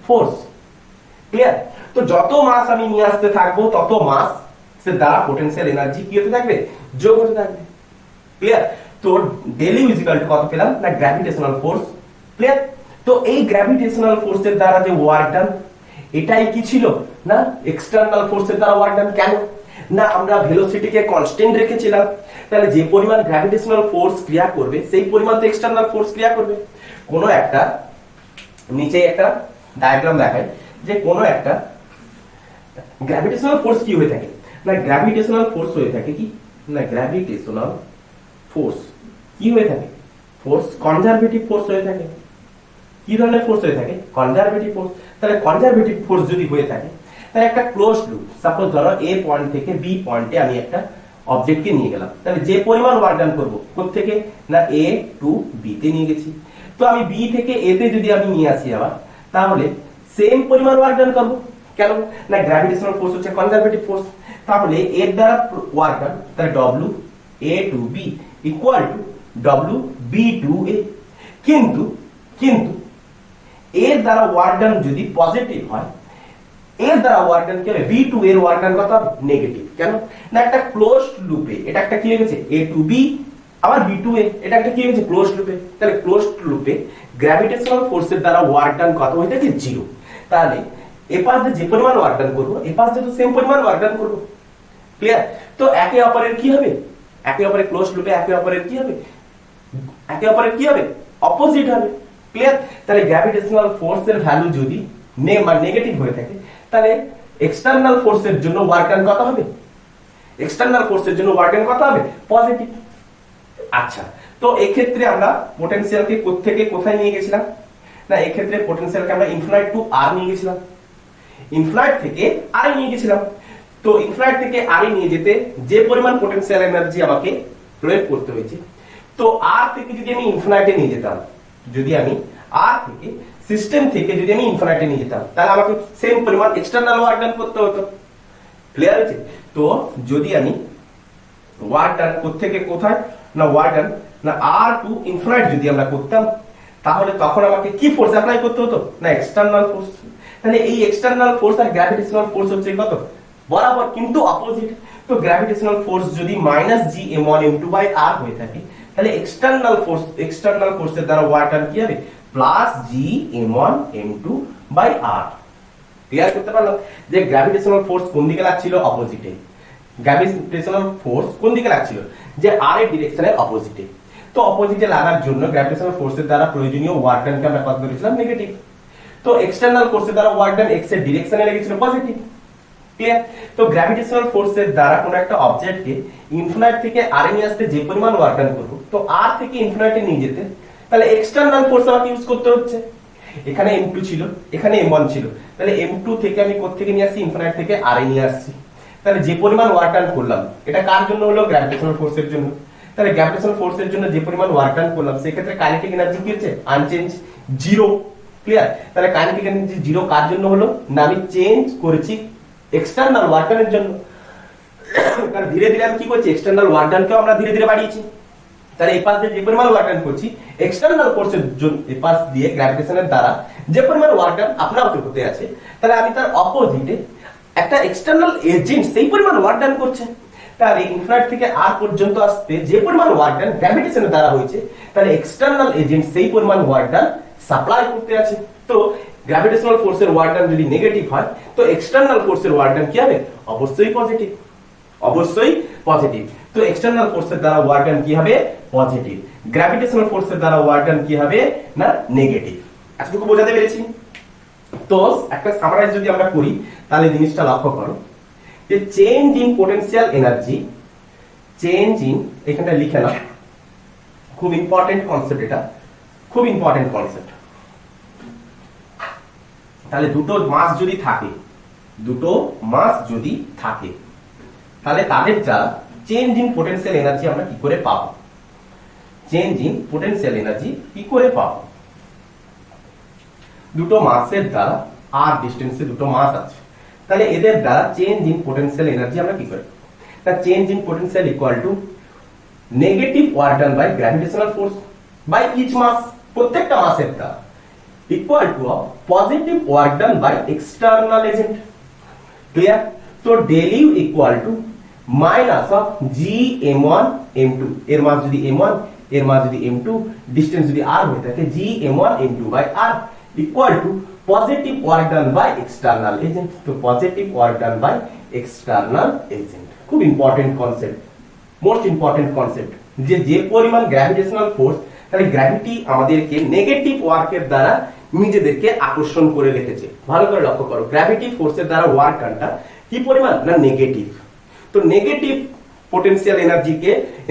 force. Clear? তো যত মাস আমি নিয়ে আসতে থাকবো তত মাস সে দ্বারা পোটেনশিয়াল এনার্জি কি হতে থাকবে, যোগ হতে থাকবে। ক্লিয়ার? তো ডেল ইউ ইকুয়াল টু কত পেলাম না গ্র্যাভিটেশনাল ফোর্স। ক্লিয়ার? তো এই গ্র্যাভিটেশনাল ফোর্সের দ্বারা যে ওয়ার্ক ডান এটাই কি ছিল না এক্সটার্নাল ফোর্সের দ্বারা ওয়ার্ক ডান। কেন না আমরা ভেলোসিটিকে কনস্ট্যান্ট রেখেছিলাম, তাহলে যে পরিমাণ গ্র্যাভিটেশনাল ফোর্স ক্রিয়া করবে সেই পরিমাণ তো এক্সটার্নাল ফোর্স ক্রিয়া করবে। কোনো একটা নিচে একটা ডায়াগ্রাম দেখায় যে কোনো একটা গ্র্যাভিটেশনাল ফোর্স কি হয়ে থাকে না গ্র্যাভিটেশনাল ফোর্স হয়ে থাকে কি না গ্র্যাভিটেশনাল ফোর্স কি হয়ে থাকে, ফোর্স কনজারভেটিভ ফোর্স হয়ে থাকে। কি ধরনের ফোর্স হয়ে থাকে, কনজারভেটিভ ফোর্স। তাহলে কনজারভেটিভ ফোর্স যদি হয়ে থাকে তাহলে একটা ক্লোজড লুপ, সাপোজ ধরো এ পয়েন্ট থেকে বি পয়েন্টে আমি একটা অবজেক্টকে নিয়ে গেলাম, তাহলে যে পরিমাণ ওয়ার্ক ডান করবো কোত্থেকে না এ টু বি তে নিয়ে গেছি, তো আমি বি থেকে এ তে যদি আমি নিয়ে আসি আবার তাহলে সেম পরিমাণ ওয়ার্ক ডান করবো। কেন না গ্র্যাভিটেশনাল ফোর্স হচ্ছে কনজারভেটিভ ফোর্স, তাহলে এর দ্বারা ওয়ার্ক ডান তাহলে W A to B equal to W B to A. কিন্তু এর দ্বারা ওয়ার্ক ডান যদি পজিটিভ হয়, এর দ্বারা ওয়ার্ক ডান কি হবে v2 এর ওয়ার্ক ডান কত হবে নেগেটিভ। কেন না একটা ক্লোজড লুপে এটা একটা কি হয়ে গেছে a টু b আবার v2a, এটা একটা কি হয়ে গেছে ক্লোজড লুপে। তাহলে ক্লোজড লুপে গ্র্যাভিটেশনাল ফোর্সের দ্বারা ওয়ার্ক ডান কত হয়ে থাকে 0। তাহলে এ পাশে যে পরিমাণ ওয়ার্ক ডান করব এ পাশে তো সেম পরিমাণ ওয়ার্ক ডান করব। ক্লিয়ার? তো তো একে অপরের কি হবে, একে অপরের ক্লোজ লুপে একে অপরের কি হবে, একে অপরের কি হবে, অপোজিট হবে। ক্লিয়ার? তাহলে গ্র্যাভিটেশনাল ফোর্সের ভ্যালু যদি নেগেটিভ হয়ে থাকে তাহলে এক্সটার্নাল ফোর্সের জন্য ওয়ার্ক ডান কত হবে, এক্সটার্নাল ফোর্সের জন্য ওয়ার্ক ডান কত হবে, পজিটিভ। আচ্ছা, তো এই ক্ষেত্রে আমরা পোটেনশিয়ালকে কোথা থেকে কোথায় নিয়ে গেছিলাম না, এই ক্ষেত্রে পোটেনশিয়ালকে আমরা ইনফিনাইট টু আর নিয়ে গেছিলাম, ইনফিনাইট থেকে আর নিয়ে গেছিলাম। তো ইনফিনাইট থেকে আর নিয়ে যেতে যে পরিমাণ পোটেনশিয়াল এনার্জি আমাকে প্রয়োগ করতে হয়েছে, তো আর থেকে যদি আমি ইনফিনাইটে নিয়ে যেতাম, যদি আমি আর থেকে সিস্টেম থেকে যদি আমি ইনফিনাইটে নিয়ে যেতাম তাহলে আমাকে সেম পরিমাণ এক্সটার্নাল ওয়ার্ক ডান করতে হতো। ক্লিয়ার হয়েছে? তো যদি আমি ওয়ার্ক ডান থেকে কোথায় না, ওয়ার্ক ডান না আর টু ইনফিনাইট যদি আমরা করতাম তাহলে তখন আমাকে কি ফোর্স অ্যাপ্লাই করতে হতো না, এক্সটার্নাল ফোর্স। তাহলে এই এক্সটার্নাল ফোর্স আর গ্র্যাভিটেশনাল ফোর্স হচ্ছে কত, বরাবর কিন্তু অপোজিট। তো গ্র্যাভিটেশনাল ফোর্স যদি -G m1m2/r হয়ে থাকে তাহলে এক্সটার্নাল ফোর্সের দ্বারা ওয়ার্ক ডান কি হবে, +G m1m2/r। ক্লিয়ার করতে পারলাম যে গ্র্যাভিটেশনাল ফোর্স কোন দিকে লাগছিল, অপোজিটে। গ্র্যাভিটেশনাল ফোর্স কোন দিকে লাগছিল, যে আর এর ডিরেকশনের অপোজিটে। তো অপোজিটে লাগার জন্য গ্র্যাভিটেশনাল ফোর্সের দ্বারা প্রয়োজনীয় ওয়ার্ক ডানকে আমরা কত ধরেছিলাম, নেগেটিভ। তো এক্সটার্নাল ফোর্সের দ্বারা ওয়ার্ক ডান এক্স এর ডিরেকশনে লেগেছিল পজিটিভ। ক্লিয়ার? তো গ্র্যাভিটেশনাল ফোর্সের দ্বারা কোন একটা অবজেক্টকে ইনফিনাইট থেকে আর নিয়ে আসতে যে পরিমাণ ওয়ার্ক ডান করব, তো আর থেকে ইনফিনাইটে নিয়ে যেতে তাহলে এক্সটার্নাল ফোর্স আমাকে ইউজ করতে হচ্ছে। এখানে m2 ছিল, এখানে m1 ছিল, তাহলে m2 থেকে আমি কোথা থেকে নিয়ে আসছি, ইনফিনাইট থেকে আর নিয়ে আসছি। তাহলে যে পরিমাণ ওয়ার্ক ডান করলাম এটা কার জন্য হলো, গ্র্যাভিটেশনাল ফোর্সের জন্য। তাহলে গ্র্যাভিটেশনাল ফোর্সের জন্য যে পরিমাণ ওয়ার্ক ডান করলাম সেক্ষেত্রে কাইনেটিক এনার্জি কি হচ্ছে, আনচেঞ্জ, জিরো। ক্লিয়ার? তাহলে কাইনেটিক এনার্জি জিরো কার জন্য হলো না, আমি চেঞ্জ করেছি এক্সটার্নাল ওয়ার্ক ডানের জন্য। কারণ ধীরে ধীরে আমি কি করছি, এক্সটার্নাল ওয়ার্ক ডানকেও আমরা ধীরে ধীরে বাড়িয়েছি। তাহলে এই পাশ দিয়ে যে পরিমাণ ওয়ার্ক ডান করছি এক্সটার্নাল ফোর্সের জন্য, এই পাশ দিয়ে গ্র্যাভিটেশনের দ্বারা যে পরিমাণ ওয়ার্ক ডান আপনার হতে আছে, তাহলে আমি তার অপোজিটে একটা এক্সটার্নাল এজেন্ট সেই পরিমাণ ওয়ার্ক ডান করছে। তাহলে ইনফিনিট থেকে আর পর্যন্ত আসতে যে পরিমাণ ওয়ার্ক ডান গ্র্যাভিটেশনের দ্বারা হয়েছে, তাহলে এক্সটার্নাল এজেন্ট সেই পরিমাণ ওয়ার্ক ডান সাপ্লাই করতে আছে। তো গ্র্যাভিটেশনাল ফোর্সের ওয়ার্ক ডান যদি নেগেটিভ হয় তো এক্সটার্নাল ফোর্সের ওয়ার্ক ডান কি হবে, অবশ্যই পজিটিভ, অবশ্যই পজিটিভ। তো এক্সটার্নাল ফোর্সের দ্বারা ওয়ার্ক ডান কি হবে, পজিটিভ। গ্র্যাভিটেশনাল ফোর্সের দ্বারা ওয়ার্ক ডান কি হবে না, নেগেটিভ। এতটুকু বোঝাতে পেরেছি? তো একটা সামারাইজ যদি আমরা করি তাহলে জিনিসটা লক্ষ্য করো যে change in potential energy, change in, এখানটা লিখে নাও, খুব ইম্পর্টেন্ট কনসেপ্ট, এটা খুব ইম্পর্টেন্ট কনসেপ্ট। তাহলে দুটো মাস যদি থাকে, দুটো মাস যদি থাকে তাহলে তাদের দ্বারা চেঞ্জ ইন পোটেনশিয়াল এনার্জি আমরা কি করে পাবো, চেঞ্জ ইন পোটেনশিয়াল এনার্জি কি করে পাবো। দুটো মাসের দ্বারা আর ডিস্টেন্সে দুটো মাস আছে, তাহলে এদের দ্বারা চেঞ্জ ইন পোটেনশিয়াল এনার্জি আমরা কি করি, তা change in potential equal to negative work done by gravitational force by each mass, প্রত্যেকটা মাসের দ্বারা, equal to positive work done by external agent. Clear? তো del U equal to minus of G m1 m2, এর মান যদি m1, এর মান যদি m2, ডিসটেন্স যদি r হয়ে থাকে G m1 m2 by r equal to positive work done by external agent. তো positive work done by external agent খুব important concept, most important concept, যে যে পরিমাণ গ্র্যাভিটেশনাল ফোর্স, তাহলে গ্র্যাভিটি আমাদেরকে নেগেটিভ ওয়ার্কের দ্বারা নিজেদেরকে আকর্ষণ করে রেখেছে। ভালো করে লক্ষ্য করো, গ্র্যাভিটি ফোর্সের দ্বারা ওয়ার্ক ডানটা কি পরিমাণ না, নেগেটিভ। তো নেগেটিভ পোটেনশিয়াল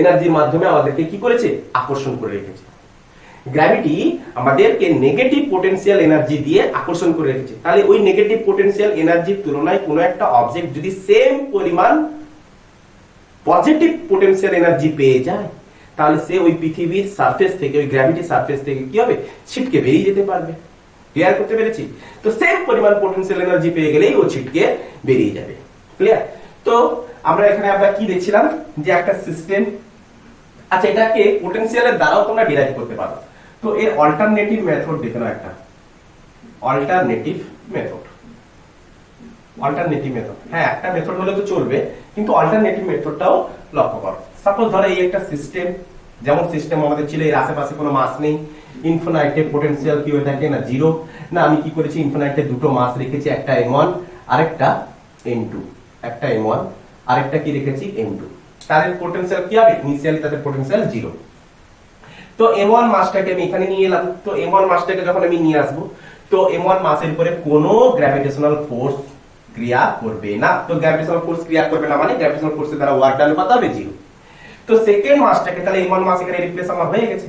এনার্জির মাধ্যমে আমাদেরকে কি করেছে, আকর্ষণ করে রেখেছে। গ্র্যাভিটি আমাদেরকে নেগেটিভ পোটেনশিয়াল এনার্জি দিয়ে আকর্ষণ করে রেখেছে। তাহলে ওই নেগেটিভ পোটেনশিয়াল এনার্জির তুলনায় কোনো একটা অবজেক্ট যদি সেম পরিমাণ পজিটিভ পোটেনশিয়াল এনার্জি পেয়ে যায় তাহলে সে ওই পৃথিবীর সারফেস থেকে, ওই গ্র্যাভিটি সারফেস থেকে কি হবে, ছিটকে বেরিয়ে যেতে পারবে। ক্লিয়ার করতে পেরেছি? তো সেম পরিমাণ পোটেনশিয়াল এনার্জি পেয়ে গেলেই ও ছিটকে বেরিয়ে যাবে। ক্লিয়ার? তো আমরা এখানে আমরা কি দেখছিলাম যে একটা সিস্টেম, আচ্ছা এটাকে পোটেনশিয়ালের দ্বারাও তোমরা ডিরাইভ করতে পারো। তো এর অল্টারনেটিভ মেথড দেখে নাও, একটা অল্টারনেটিভ মেথড, অল্টারনেটিভ মেথড, হ্যাঁ একটা মেথড হলে তো চলবে কিন্তু অল্টারনেটিভ মেথডটাও লক্ষ্য করো। সাপোজ ধরো এই একটা সিস্টেম, যেমন সিস্টেম আমাদের ছিল, এর আশেপাশে কোনো মাস নেই, ইনফিনাইটে পোটেনশিয়াল কি হয়ে থাকে না, জিরো। না আমি কি করেছি, ইনফিনাইটে দুটো মাস রেখেছি, একটা m1 আরেকটা m2, একটা m1 আরেকটা কি রেখেছি m2। তাদের পোটেনশিয়াল কি হবে, ইনিশিয়ালি তাদের পোটেনশিয়াল 0। তো m1 মাসটাকে আমি এখানে নিয়ে এলাম। তো m1 মাসটাকে যখন আমি নিয়ে আসবো, তো m1 মাসের উপরে কোনো গ্র্যাভিটেশনাল ফোর্স ক্রিয়া করবে না। তো গ্র্যাভিটেশনাল ফোর্স ক্রিয়া করবে না মানে গ্র্যাভিটেশনাল ফোর্সের দ্বারা ওয়ার্ক ডান কত হবে, 0। তো সেকেন্ড মাসটাকে তাহলে m1 মাস এখানে রিপ্লেস আমার হয়ে গেছে।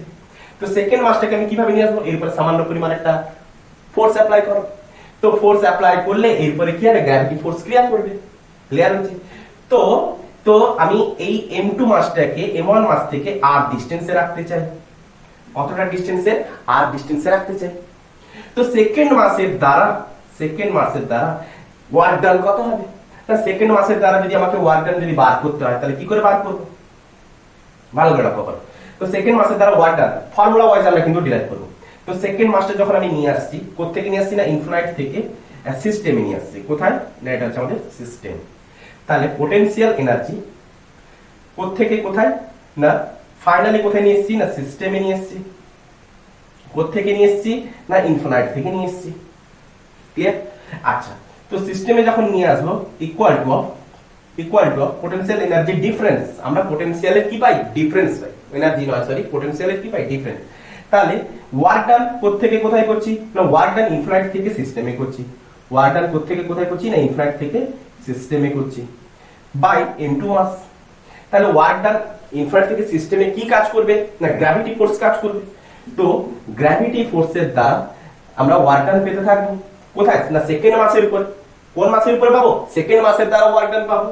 তো সেকেন্ড মাসটাকে আমি কিভাবে নিয়ে আসবো, এরপরে সামান্য পরিমাণ একটা ফোর্স অ্যাপ্লাই করো। তো ফোর্স অ্যাপ্লাই করলে এরপরে কি হবে, গ্র্যাভিটি ফোর্স ক্রিয়া করবে। ক্লিয়ার হচ্ছে? তো তো আমি এই m2 মাসটাকে m1 মাস থেকে r ডিসটেন্সে রাখতে চাই। কতটা ডিসটেন্সে, r ডিসটেন্সে রাখতে চাই। তো সেকেন্ড মাসের দ্বারা ওয়ার্ক ডান কত হবে, তা সেকেন্ড মাসের দ্বারা যদি আমাকে ওয়ার্ক ডান যদি বার করতে হয় তাহলে কি করে বার করব, ভালো করে লক্ষ্য করো। তো সেকেন্ড মাসের দ্বারা ওয়ার্ক ডান ফর্মুলা ওয়াইজ আমরা কিন্তু ডিরাইভ করব। তো সেকেন্ড মাসটা যখন আমি নিয়ে আসছি, কোত্থেকে নিয়ে আসছি না ইনফিনিট থেকে সিস্টেমে নিয়ে আসছি। কোথায় না, এটা হচ্ছে আমাদের সিস্টেম। তাহলে পোটেনশিয়াল এনার্জি কোত্থেকে কোথায় না, ফাইনালি কোথায় নিয়ে এসেছি না সিস্টেমে নিয়ে এসেছি। কোত্থেকে নিয়ে এসেছি না ইনফিনিট থেকে নিয়ে এসেছি। ক্লিয়ার? আচ্ছা, তো সিস্টেমে যখন নিয়ে আসবো equal to potential energy difference, আমরা পোটেনশিয়ালের কি পাই, ডিফারেন্স পাই। এনার্জি নয়, সরি, পোটেনশিয়ালের কি পাই, ডিফারেন্স। তাহলে ওয়ার্ক ডান কোত্থেকে কোথায় করছি না, ওয়ার্ক ডান ইনফিনিট থেকে সিস্টেমে করছি। ওয়ার্ক ডান কোত্থেকে কোথায় করছি না ইনফিনিট থেকে সিস্টেমে করছি বাই m2 মাস। তাহলে ওয়ার্ক ডান ইনফিনিট থেকে সিস্টেমে কি কাজ করবে না, গ্র্যাভিটি ফোর্স কাজ করবে। তো গ্র্যাভিটি ফোর্সের দ্বারা আমরা ওয়ার্ক ডান পেতে থাকবো কোথায় না সেকেন্ড মাসের উপর। কোন মাসের উপরে পাবো, সেকেন্ড মাসের দ্বারা ওয়ার্ক ডান পাবো।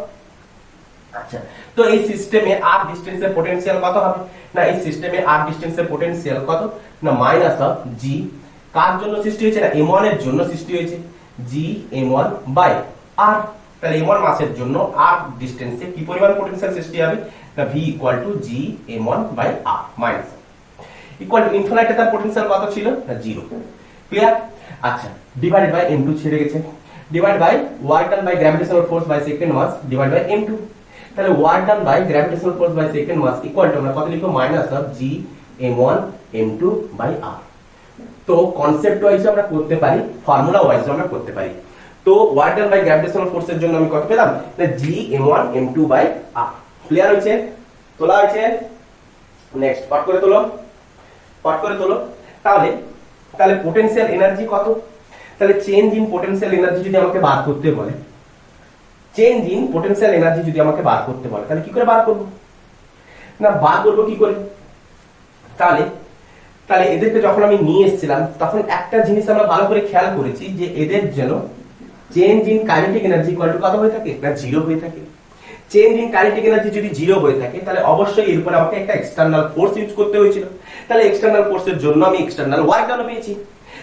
আচ্ছা, তো এই সিস্টেমে r ডিসটেন্সের পোটেনশিয়াল কত হবে না, এই সিস্টেমে r ডিসটেন্সের পোটেনশিয়াল কত না মাইনাস অফ g, কার জন্য সৃষ্টি হয়েছে না m1 এর জন্য সৃষ্টি হয়েছে, g m1 বাই r। তাহলে m1 মাসের জন্য r ডিসটেন্সে কি পরিমাণ পোটেনশিয়াল সৃষ্টি হবে না v equal to g m1 বাই r মাইনাস ইকুয়াল টু ইনফিনিটে তার পোটেনশিয়াল কত ছিল না 0। ক্লিয়ার? আচ্ছা, ডিভাইডেড বাই m2 ছেড়ে গেছে, divide by work done by gravitational force by second mass divide by m2। তাহলে work done by gravitational force by second mass equal to আমরা কত লিখব, minus of g m1 m2 by r। তো concept wise আমরা করতে পারি, formula wise আমরা করতে পারি। তো ওয়ার্ক ডান বাই গ্র্যাভিটেশনাল ফোর্সের জন্য আমি কত পেলাম না g m1 m2 by r। Clear হয়েছে? তোলা হয়েছে? নেক্সট পার্ট করে তোলো। তাহলে পোটেনশিয়াল এনার্জি কত, তাহলে চেঞ্জ ইন পোটেনশিয়াল এনার্জি যদি আমাকে বার করতে বলে, তাহলে কি করে বার করব না, বার করব কি করে, তাহলে এদেরকে যখন আমি নিয়ে এসেছিলাম তখন একটা জিনিস আমরা ভালো করে খেয়াল করেছি যে এদের যেন change in kinetic energy equal to কত হয়ে থাকে না 0 হয়ে থাকে। চেঞ্জ ইন কাইনেটিক এনার্জি যদি 0 হয়ে থাকে তাহলে অবশ্যই এর উপর আমাকে একটা এক্সটার্নাল ফোর্স ইউজ করতে হয়েছিল। তাহলে এক্সটার্নাল ফোর্সের জন্য আমি এক্সটার্নাল ওয়ার্ক ডান পেয়েছি।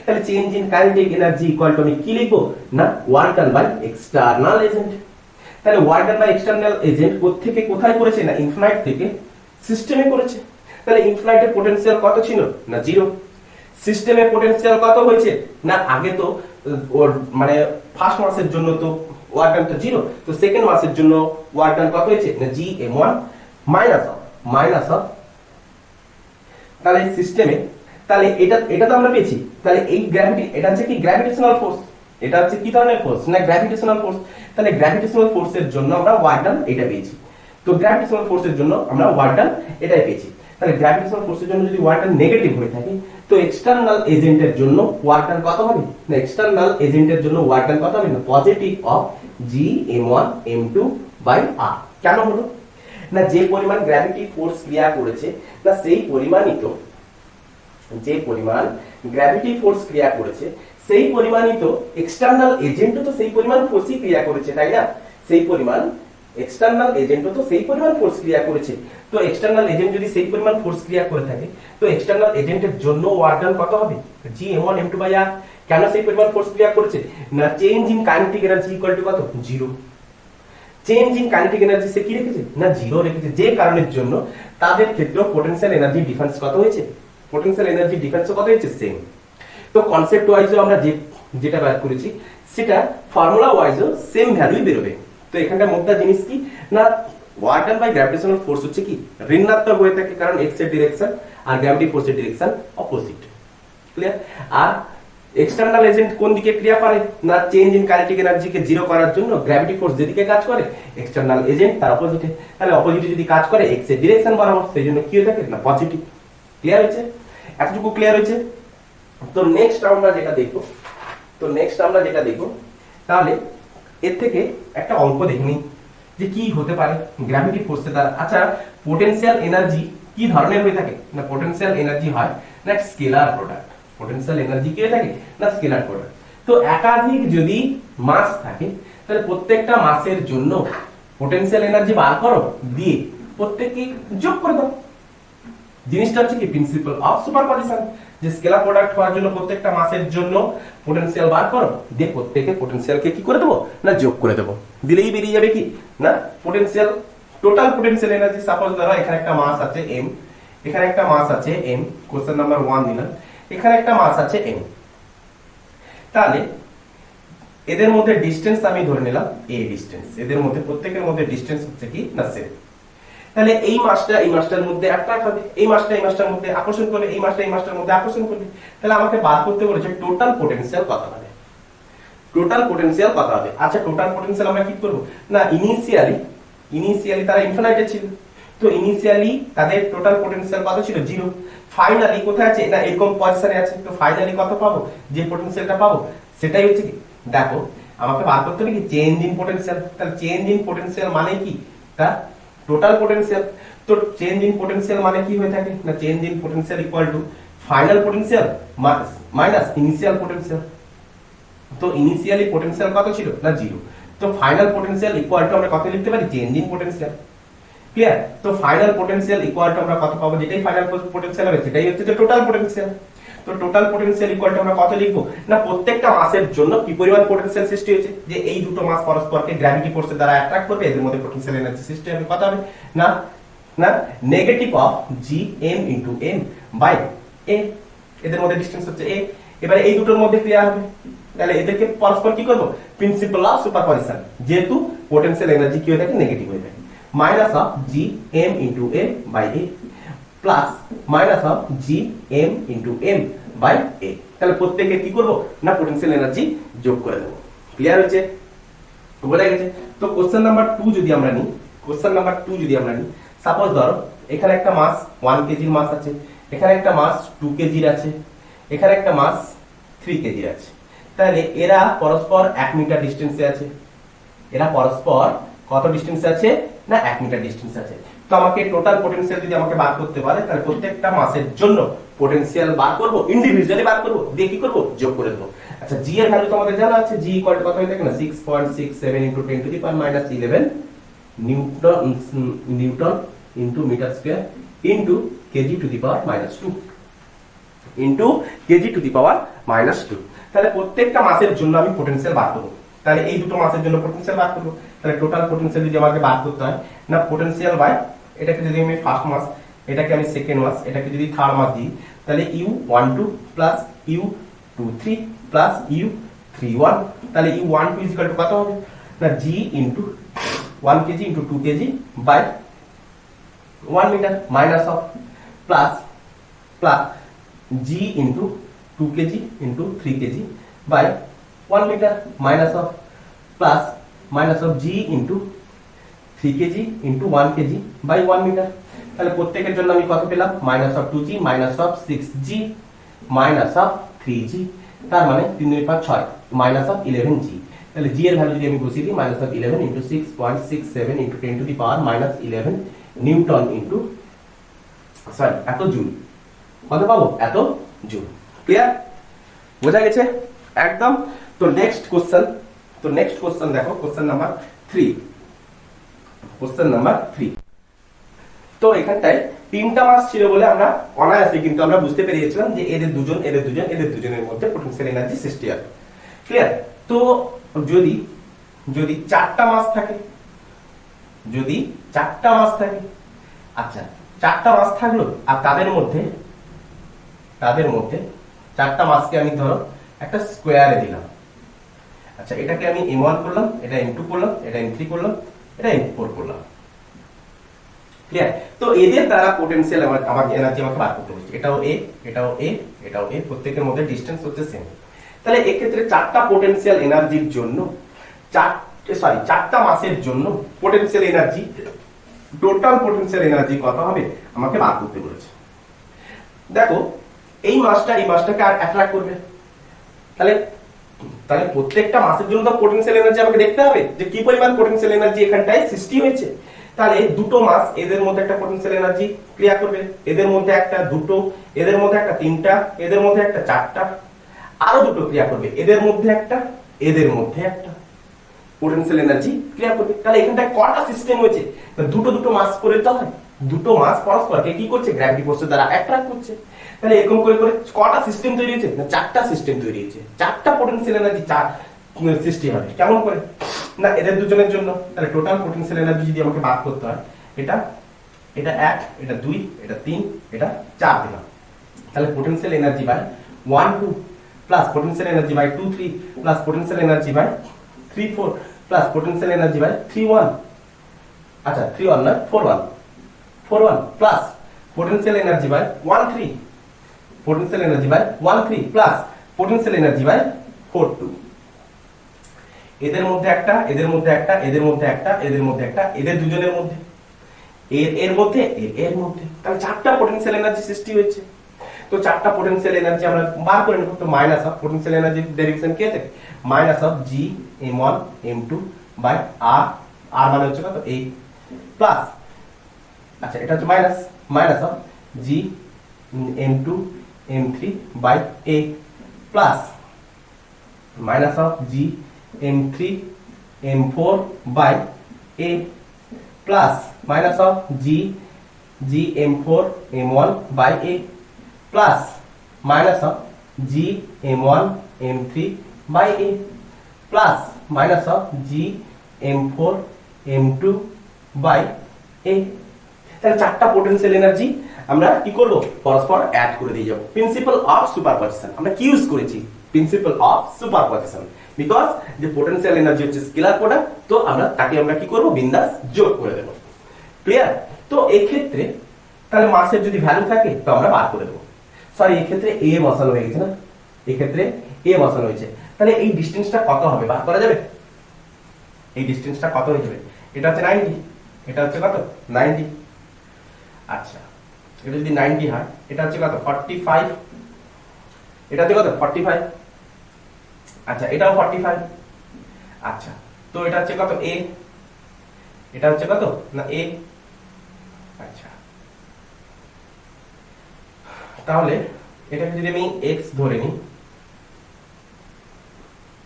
তাহলে change in kinetic energy equal to আমি কি লিখবো না work done by external agent. তাহলে work done by external agent কোত্থেকে কোথায় করেছে না ইনফিনিট থেকে সিস্টেমে করেছে। তাহলে ইনফিনিটের পোটেনশিয়াল কত ছিল না 0। সিস্টেমের পোটেনশিয়াল কত হয়েছে না, আগে তো ওর মানে ফার্স্ট মাসের জন্য তো ওয়ার্ক ডানটা 0, তো সেকেন্ড মাসের জন্য ওয়ার্ক ডান কত হয়েছে না g m1 মাইনাস অফ তাহলে সিস্টেমে, তাহলে এটা তো আমরা পেয়েছি। তাহলে এই গ্র্যাভিটি, এটা হচ্ছে কি গ্র্যাভিটেশনাল ফোর্স, এটা হচ্ছে কি ধরনের ফোর্স না গ্র্যাভিটেশনাল ফোর্স। তাহলে গ্র্যাভিটেশনাল ফোর্সের জন্য আমরা ওয়ার্ক ডান এটা পেয়েছি। তো গ্র্যাভিটেশনাল ফোর্সের জন্য আমরা ওয়ার্ক ডান এটাই পেয়েছি। তাহলে গ্র্যাভিটেশনাল ফোর্সের জন্য যদি ওয়ার্ক ডান নেগেটিভ হয়ে থাকে তো এক্সটার্নাল এজেন্টের জন্য ওয়ার্ক ডান কত হবে না, এক্সটার্নাল এজেন্টের জন্য ওয়ার্ক ডান কত হবে না positive of g m1 m2 by r। কেন হলো না, যে পরিমাণ গ্র্যাভিটি ফোর্স ক্রিয়া করেছে না সেই পরিমাণই তো, যে পরিমাণ গ্র্যাভিটি ফোর্স ক্রিয়া করেছে সেই পরিমাণই তো এক্সটার্নাল এজেন্টও তো সেই পরিমাণ ফোর্সই ক্রিয়া করেছে, তাই না? সেই পরিমাণ এক্সটার্নাল এজেন্টও তো সেই পরিমাণ ফোর্স ক্রিয়া করেছে। তো এক্সটার্নাল এজেন্ট যদি সেই পরিমাণ ফোর্স ক্রিয়া করে থাকে তো এক্সটার্নাল এজেন্টের জন্য ওয়ার্ক ডান কত হবে g m1 m2 by r। কেন সেই পরিমাণ ফোর্স ক্রিয়া করেছে না change in kinetic energy equal to কত 0। চেঞ্জ ইন কাইনেটিক এনার্জি সে কি রেখেছে না 0 রেখেছে, যে কারণের জন্য তাদের ক্ষেত্রে পোটেনশিয়াল এনার্জি ডিফারেন্স কত হয়েছে, পোটেনশিয়াল এনার্জি ডিফারেন্স কত হয়েছে সেম। তো কনসেপ্ট ওয়াইজও আমরা যেটা বের করেছি সেটা ফর্মুলা ওয়াইজও সেম ভ্যালুই বেরোবে। তো এখানকার মোদ্দা জিনিস কি না work done by gravitational force হচ্ছে কি ঋণাত্মক হয়ে থাকে, কারণ x এর ডিরেকশন আর গ্র্যাভিটি ফোর্সের ডিরেকশন অপোজিট। ক্লিয়ার? আর এক্সটার্নাল এজেন্ট কোন দিকে ক্রিয়া করে না চেঞ্জ ইন কাইনেটিক এনার্জিকে জিরো করার জন্য গ্র্যাভিটি ফোর্স যেদিকে কাজ করে এক্সটার্নাল এজেন্ট তার অপোজিটে, তাহলে অপোজিটে যদি কাজ করে এক্স এর ডিরেকশন বরাবর, সেই জন্য কি হয়ে থাকে না পজিটিভ। ক্লিয়ার হয়েছে? এতটুকু ক্লিয়ার হয়েছে? তো নেক্সট আমরা যেটা দেখব তাহলে এর থেকে একটা অঙ্ক দেখে নিই যে কি হতে পারে গ্র্যাভিটি ফোর্সের দ্বারা। আচ্ছা, পোটেনশিয়াল এনার্জি কি ধরনের হয়ে থাকে না পোটেনশিয়াল এনার্জি হয় না স্কেলার প্রোডাক্ট। পোটেনশিয়াল এনার্জি কি হয়ে থাকে না স্কেলার প্রোডাক্ট। তো একাধিক যদি মাস থাকে তাহলে প্রত্যেকটা মাসের জন্য পোটেনশিয়াল এনার্জি বার করো, দিয়ে প্রত্যেককে যোগ করে দাও। জিনিসটা হচ্ছে কি প্রিন্সিপাল অফ সুপারপজিশন, যে স্কেলার প্রোডাক্ট হওয়ার জন্য প্রত্যেকটা মাসের জন্য পোটেনশিয়াল বার করো, দিয়ে প্রত্যেকের পোটেনশিয়ালকে কি করে দেবো না যোগ করে দেবো, দিলেই বেরিয়ে যাবে কি না potential, total potential energy. Suppose ধরো এখানে একটা মাস আছে m, এখানে একটা মাস আছে m, কোশ্চেন নাম্বার 1 দিলাম, এখানে একটা মাস আছে m, তাহলে এদের মধ্যে ডিসটেন্স আমি ধরে নিলাম a ডিসটেন্স, এদের মধ্যে প্রত্যেকের মধ্যে ডিসটেন্স হচ্ছে কি না সেম। তাহলে এই মাসটা এই মাসটার মধ্যে অ্যাট্রাক্ট হবে, এই মাসটা এই মাসটার মধ্যে আকর্ষণ করবে, এই মাসটা এই মাসটার মধ্যে আকর্ষণ করবে। তাহলে আমাকে বার করতে বলেছে টোটাল পোটেনশিয়াল কত হবে, টোটাল পোটেনশিয়াল কত হবে। আচ্ছা, টোটাল পোটেনশিয়াল আমরা কি করব না ইনিশিয়ালি তারা ইনফিনিটে ছিল, তো ইনিশিয়ালি তাদের টোটাল পোটেনশিয়াল কত ছিল 0, ফাইনালি কোথায় আছে না এরকম পজিশনে আছে, তো ফাইনালি কত পাবো, যে পোটেনশিয়ালটা পাবো সেটাই হচ্ছে কি দেখো আমাকে বার করতে হবে কি চেঞ্জ ইন পোটেনশিয়াল। তাহলে চেঞ্জ ইন পোটেনশিয়াল মানে কি তা টোটাল পোটেনশিয়াল। তো চেঞ্জ ইন পোটেনশিয়াল মানে কি হয়ে থাকে না change in potential equal to final potential minus initial potential. তো ইনিশিয়ালি পোটেনশিয়াল কত ছিল না 0, তো ফাইনাল পোটেনশিয়াল ইকুয়াল টু আমরা কত লিখতে পারি চেঞ্জ ইন পোটেনশিয়াল। ক্লিয়ার? তো ফাইনাল পোটেনশিয়াল ইকুয়াল টু আমরা কত পাবো, যেটাই ফাইনাল পোটেনশিয়াল হবে সেটাই হচ্ছে যে টোটাল পোটেনশিয়াল। তো টোটাল পোটেনশিয়াল ইকুয়াল টু আমরা কত লিখবো না প্রত্যেকটা মাসের জন্য কি পরিমাণ পোটেনশিয়াল সৃষ্টি হয়েছে, যে এই দুটো মাস পরস্পরকে গ্র্যাভিটি ফোর্সের দ্বারা অ্যাট্রাক্ট করবে, এদের মধ্যে পোটেনশিয়াল এনার্জি সৃষ্টি হবে কত হবে না না negative of gm into m by a, এদের মধ্যে ডিসটেন্স হচ্ছে a। এবারে এই দুটোর মধ্যে ক্রিয়া হবে, তাহলে এদেরকে পরস্পর কি করব প্রিন্সিপাল অফ সুপারপজিশন, যেহেতু পোটেনশিয়াল এনার্জি কি হয়ে থাকে নেগেটিভ হয়ে থাকে, minus of gm into a by a plus minus of gm into m by a। তাহলে প্রত্যেককে কি করব না পোটেনশিয়াল এনার্জি যোগ করে দেব। ক্লিয়ার হয়েছে? বোঝা গেছে? তো কোশ্চেন নাম্বার 2 যদি আমরা নিই, সাপোজ ধরো এখানে একটা মাস 1 কেজির মাস আছে, এখানে একটা মাস 2 কেজির আছে, এখানে একটা মাস 3 কেজির আছে। তাহলে এরা পরস্পর 1 মিটার ডিসটেন্সে আছে, এরা পরস্পর কত ডিসটেন্সে আছে না 1 মিটার ডিসটেন্সে আছে। তো আমাকে টোটাল পোটেনশিয়াল যদি আমাকে বার করতে বলে তাহলে প্রত্যেকটা মাসের জন্য পোটেনশিয়াল বার করব, ইন্ডিভিজুয়ালি বার করব, দিয়ে কি করব যোগ করে দেব। আচ্ছা, জি এর ভ্যালু তো আমাদের জানা আছে, জি ইকুয়াল টু কত হয়ে থাকে না 6.67 * 10 to the power -11 newton into metre square into KG to the power -2 into KG to the power -2। তাহলে প্রত্যেকটা মাসের জন্য আমি পোটেনশিয়াল বার করব। তাহলে এই দুটো মাসের জন্য পোটেনশিয়াল বার করব, তাহলে টোটাল পোটেনশিয়াল যদি আমাকে বার করতে হয় না পোটেনশিয়াল বাই এটাকে যদি আমি ফার্স্ট মাস, এটাকে আমি সেকেন্ড মাস, এটাকে যদি থার্ড মাস দিই তাহলে u12 plus u23 plus u31, তাহলে u12 ইজ ইকুয়াল টু কত হবে না g into 1 KG into 2 KG by 1 metre minus of plus g into 2 KG into 3 KG by 1 metre minus of g into 3 KG into 1 KG by 1 metre. তাহলে প্রত্যেকের জন্য আমি কত পেলাম minus of 2g minus of 6g minus of 3g, তার মানে 3 × 5 6 minus of 11g। তাহলে g এর ভ্যালু যদি আমি বসিয়ে দিই minus of 11 into 6.67 into 10 to the power -11 newton into এত জুল, কত পাবো এত জুল। ক্লিয়ার? বোঝা গেছে একদম? তো নেক্সট কোশ্চেন দেখো, কোশ্চেন নাম্বার 3। তো এখানটায় 3টা মাস ছিল বলে আমরা অনায়াসে কিন্তু আমরা বুঝতে পেরেছিলাম যে এদের দুজনের মধ্যে পোটেনশিয়াল এনার্জি সৃষ্টি হবে। ক্লিয়ার? তো যদি 4টা মাস থাকে, আচ্ছা 4টা মাস থাকলো আর তাদের মধ্যে 4টা মাসকে আমি ধরো একটা স্কোয়ারে দিলাম। আচ্ছা, এটাকে আমি m1 করলাম, এটা m2 করলাম, এটা m3 করলাম, এটা m4 করলাম। ক্লিয়ার? তো এদের দ্বারা পোটেনশিয়াল আমাকে এনার্জি বার করতে হচ্ছে, এটাও a, প্রত্যেকের মধ্যে ডিসটেন্স হচ্ছে সেম। তাহলে এক্ষেত্রে চারটা পোটেনশিয়াল এনার্জির জন্য চারটা মাসের জন্য potential energy, total potential energy কত হবে আমাকে বার করতে বলেছে। দেখো এই মাসটাকে আর অ্যাট্রাক্ট করবে, তাহলে প্রত্যেকটা মাসের জন্য তো পোটেনশিয়াল এনার্জি আমাকে দেখতে হবে যে কি পরিমাণ পোটেনশিয়াল এনার্জি এখানটায় সৃষ্টি হয়েছে। তাহলে দুটো মাস, এদের মধ্যে একটা পোটেনশিয়াল এনার্জি ক্রিয়া করবে, এদের মধ্যে একটা, দুটো, এদের মধ্যে একটা, তিনটা, এদের মধ্যে একটা, চারটা, আরো দুটো ক্রিয়া করবে, এদের মধ্যে একটা, এদের মধ্যে একটা পোটেনশিয়াল এনার্জি ক্রিয়া করবে। তাহলে এখানটায় কটা সিস্টেম হয়েছে, দুটো মাস করে তো হয়, দুটো মাস পরস্পরকে কি করছে, গ্র্যাভিটি ফোর্সের দ্বারা অ্যাট্রাক্ট করছে। তাহলে এরকম করে করে কটা সিস্টেম তৈরি হয়েছে, না চারটা সিস্টেম তৈরি হয়েছে, চারটা পোটেনশিয়াল এনার্জি সৃষ্টি হবে। কেমন করে, না এদের দুজনের জন্য। তাহলে টোটাল পোটেনশিয়াল এনার্জি যদি আমাকে বার করতে হয়, এটা 1, এটা 2, এটা 3, এটা 4 দিলাম। তাহলে potential energy by 1 2 plus potential energy by 2 3 plus potential energy by 3 4 plus potential energy by 3 1, আচ্ছা 3 1 না 4 1 plus potential energy by 1 3, potential energy by 1 3 plus potential energy by 4 2। এদের মধ্যে একটা, এদের মধ্যে একটা, এদের মধ্যে একটা, এদের মধ্যে একটা, এদের দুজনের মধ্যে, এর মধ্যে, এর মধ্যে। তাহলে চারটা পোটেনশিয়াল এনার্জি সৃষ্টি হয়েছে। তো চারটা পোটেনশিয়াল এনার্জি আমরা বার করে নেব। তো minus of potential energy derivation কি আছে, minus of G m1 m2 by r, r মানে হচ্ছে কত 8 প্লাস, আচ্ছা এটা হচ্ছে minus of G m2 m3 by a plus minus of G m3 m4 by a plus minus of G m4 m1 by a plus minus of G m1 m3 by a plus minus of G m4 m2 by a। তাহলে চারটা potential energy আমরা কি করব, পরস্পর add করে দিয়ে যাব। Principal of superposition আমরা কি ইউজ করেছি, প্রিন্সিপাল অফ সুপারপজিশন, বিকজ যে পোটেনশিয়াল এনার্জি হচ্ছে স্কেলার প্রোডাক্ট, তো তাকে আমরা কি করব, বিন্দাস যোগ করে দেব। ক্লিয়ার? তো এই ক্ষেত্রে তাহলে মাসের যদি ভ্যালু থাকে তো আমরা বার করে দেব। সরি এই ক্ষেত্রে a বসানো হয়ে গেছে না, এই ক্ষেত্রে a বসানো হয়েছে। তাহলে এই ডিসটেন্সটা কত হবে বার করা যাবে, এই ডিসটেন্সটা কত হয়ে যাবে, এটা হচ্ছে 90, এটা হচ্ছে কত 90, আচ্ছা এটা যদি 90 হয়, এটা হচ্ছে কত 45, এটা হচ্ছে কত 45, আচ্ছা এটাও 45, আচ্ছা তো এটা হচ্ছে কত a, এটা হচ্ছে কত না a, আচ্ছা তাহলে এটাকে যদি আমি x ধরে নিই,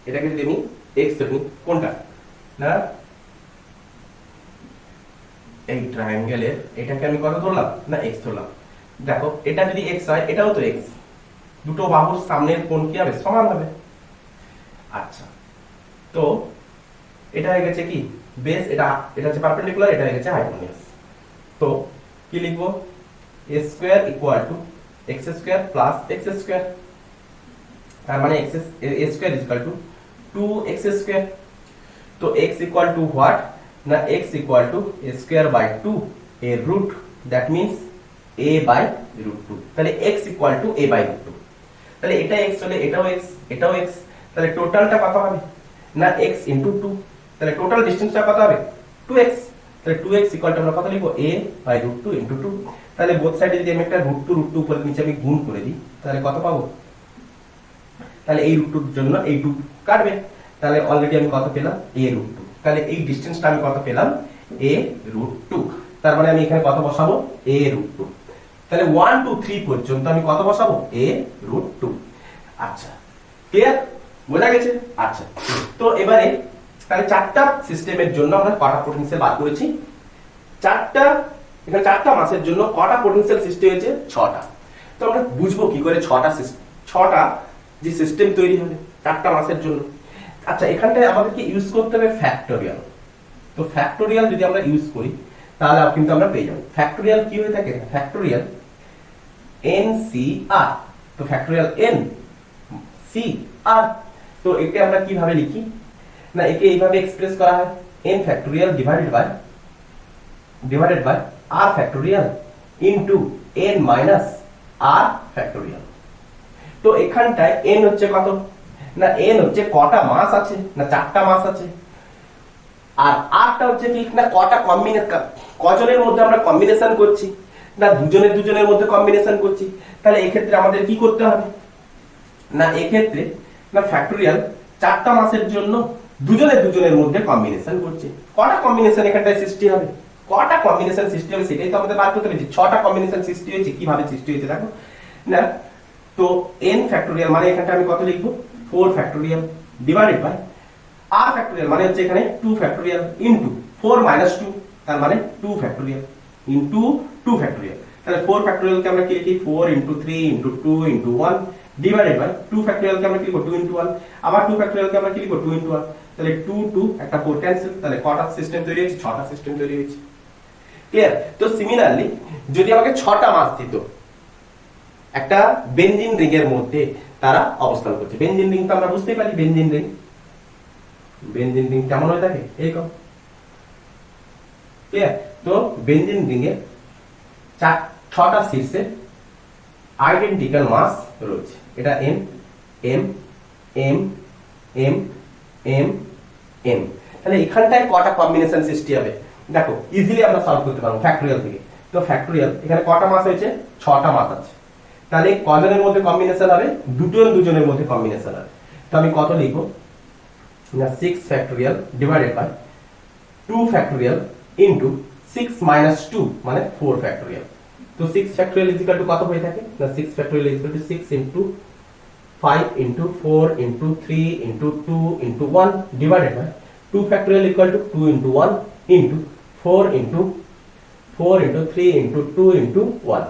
এটাকে যদি আমি x ধরে নিই, কোনটা না এই ট্রায়াঙ্গেলের এটাকে আমি কত ধরলাম না x ধরলাম। দেখো এটা যদি x হয়, এটাও তো x, দুটো বাহুর সামনের কোণ কি হবে, সমান হবে। আচ্ছা তো এটা হয়ে গেছে কি বেস, এটা হচ্ছে পারপেন্ডিকুলার, এটা হয়ে গেছে হাইপোটেনিউস। তো কি লিখবো, a square equal to x square plus x square, তার মানে a square equal to 2x square. তো x ইকুয়াল টু হোয়াট না x equal to a square by 2 a root, that means a by root 2। তাহলে x equal to a by root 2। তাহলে এটা x হলে এটাও x, এটাও x, তাহলে টোটালটা কত হবে না x ইনটু 2। তাহলে টোটাল ডিসটেন্সটা কত হবে 2x। তাহলে 2x ইকুয়াল টু আমরা কত লিখবো a বাই রুট 2 ইনটু 2। তাহলে বোথ সাইডে যদি আমি একটা রুট 2 উপরে নিচে আমি গুণ করে দিই, তাহলে কত পাবো, তাহলে এই রুট 2 এর জন্য এই 2 কাটবে, তাহলে অলরেডি আমি কত পেলাম a রুট 2। তাহলে এই ডিসটেন্সটা আমি কত পেলাম a রুট 2। তার মানে আমি এখানে কত বসাবো a রুট 2। তাহলে 1 2 3 পর্যন্ত আমি কত বসাবো a রুট 2। আচ্ছা ক্লিয়ার, বোঝা গেছে? আচ্ছা তো এবারে তাহলে চারটা সিস্টেমের জন্য আমরা কটা পোটেনশিয়াল বার করেছি, এখানে চারটা মাসের জন্য কটা পোটেনশিয়াল সৃষ্টি হয়েছে, 6টা। তো আমরা বুঝবো কি করে 6টা যে সিস্টেম তৈরি হবে চারটা মাসের জন্য। আচ্ছা এখানটায় আমাদেরকে ইউজ করতে হবে ফ্যাক্টোরিয়াল। তো ফ্যাক্টোরিয়াল যদি আমরা ইউজ করি তাহলে কিন্তু আমরা পেয়ে যাবো। ফ্যাক্টোরিয়াল কি হয়ে থাকে, ফ্যাক্টোরিয়াল NCR। তো ফ্যাক্টোরিয়াল NCR, তো একে আমরা কিভাবে লিখি না, একে এইভাবে এক্সপ্রেস করা হয় n factorial divided by r factorial into n minus r factorial. তো এখানটায় n হচ্ছে কত না এন হচ্ছে কটা মাস আছে না চারটা মাস আছে, আর আরটা হচ্ছে কি না কটা কজনের মধ্যে আমরা কম্বিনেশন করছি না দুজনের মধ্যে কম্বিনেশন করছি। তাহলে এই ক্ষেত্রে আমাদের কি করতে হবে না এক্ষেত্রে না ফ্যাক্টোরিয়াল চারটা মাসের জন্য দুজনের মধ্যে কম্বিনেশন করছে। কটা কম্বিনেশন এখানটায় সৃষ্টি হবে, কটা কম্বিনেশন সৃষ্টি হবে সেটাই তো আমাদের বার করতে হবে। ছটা কম্বিনেশন সৃষ্টি হয়েছে, কিভাবে সৃষ্টি হয়েছে দেখো না। তো n ফ্যাক্টোরিয়াল মানে এখানটা আমি কত লিখবো 4 factorial divided by r factorial মানে হচ্ছে এখানে 2 ফ্যাক্টোরিয়াল ইনটু 4 মাইনাস 2 তার মানে 2 ফ্যাক্টোরিয়াল ইনটু 2 ফ্যাক্টোরিয়াল। তাহলে 4 ফ্যাক্টোরিয়ালকে আমরা কি লিখি 4 into 3 into 2 into 1 divided by 2 ফ্যাক্টোরিয়ালকে আমরা কি লিখব 2 ইনটু 1 আবার 2 ফ্যাক্টোরিয়ালকে আমরা কি লিখব 2 ইনটু 1। তাহলে 2 2 একটা 4 ক্যান্সেল, তাহলে কটা সিস্টেম তৈরি হয়েছে, ছটা সিস্টেম তৈরি হয়েছে। ক্লিয়ার? তো সিমিলারলি যদি আমাকে ছটা মাস দিত একটা বেনজিন রিং এর মধ্যে তারা অবস্থান করছে। বেনজিন রিং তো আমরা বুঝতেই পারি, বেনজিন রিং কেমন হয়ে থাকে এরকম। ক্লিয়ার? তো বেনজিন রিং এর ছটা শীর্ষে আইডেন্টিক্যাল মাস রয়েছে। এটা m m m m m m। তাহলে এখানটায় কটা কম্বিনেশন সৃষ্টি হবে দেখো, ইজিলি আমরা সলভ করতে পারবো ফ্যাক্টোরিয়াল থেকে। তো ফ্যাক্টোরিয়াল এখানে কটা মাস হয়েছে, ছটা মাস আছে। তাহলে কজনের মধ্যে কম্বিনেশন হবে, দুজনের মধ্যে কম্বিনেশন হবে। তো আমি কত লিখবো না 6 factorial divided by 2 factorial into 6 minus 2 মানে 4 ফ্যাক্টোরিয়াল। তো 6 ফ্যাক্টোরিয়াল ইজ ইকুয়াল টু কত হয়ে থাকে না 6 factorial is equal to 6 into 5 into 4 into 3 into 2 into 1 divided by 2 factorial equal to 2 into 1 into 4 into 3 into 2 into 1।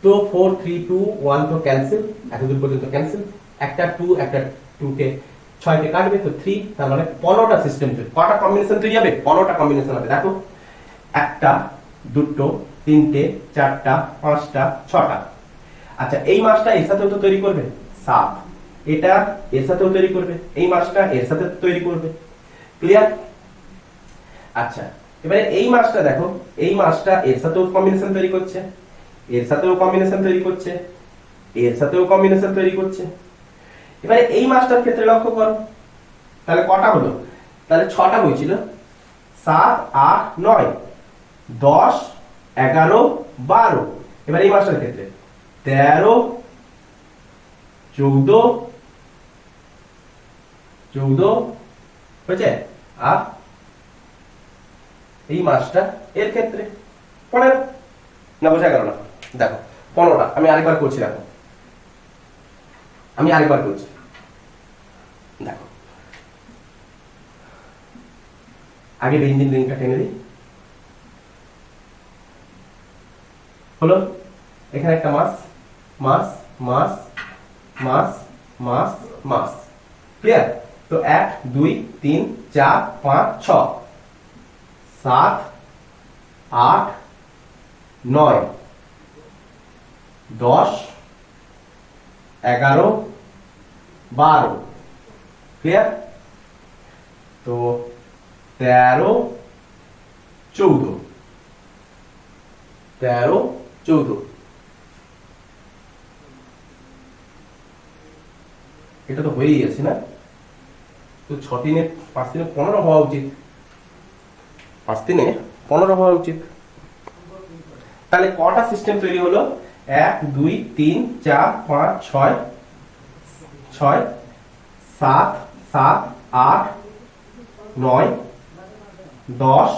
তো 4 3 2 1 তো ক্যান্সেল, এতদূর পর্যন্ত ক্যান্সেল। একটা 2 কে 6 কে কাটবে তো 3, তার মানে 15টা সিস্টেম তৈরি। কটা কম্বিনেশন তৈরি হবে, 15টা কম্বিনেশন হবে। দেখো একটা দুটো তিনটে চারটা পাঁচটা ছটা। আচ্ছা এই মাসটা এর সাথেও তো তৈরি করবে 7, এটা এর সাথেও তৈরি করবে, এই মাসটা এর সাথে তৈরি করবে। ক্লিয়ার? আচ্ছা এবারে এই মাসটা দেখো, এই মাসটা এর সাথেও কম্বিনেশন তৈরি করছে, এর সাথেও কম্বিনেশন তৈরি করছে, এর সাথেও কম্বিনেশন তৈরি করছে। এবারে এই মাসটার ক্ষেত্রে লক্ষ্য করো, তাহলে কটা হলো, তাহলে 6টা হয়েছিল 7 8 9 10 11 12। এবার এই মাসটার ক্ষেত্রে 13 14 হয়েছে, আর এই মাসটা এর ক্ষেত্রে 15। না বোঝা গেল না? দেখো 15টা আমি আরেকবার করছি, দেখো আমি আরেকবার করছি। দেখো আগে বেনজিন রিংটা টেনে দিই, হলো এখানে একটা মাস মাস মাস মাস মাস মাস। ক্লিয়ার? তো 1 2 3 4 5 6 7 8 9 10 11 12। ক্লিয়ার? তো 13 14 এটা তো হয়েই আছে না? তো 6 দিনে 5 দিনে 15 হওয়া উচিত, 5 দিনে 15 হওয়া উচিত। তাহলে কটা সিস্টেম তৈরি হলো 1 2 3 4 5 6 6 7 7 8 9 10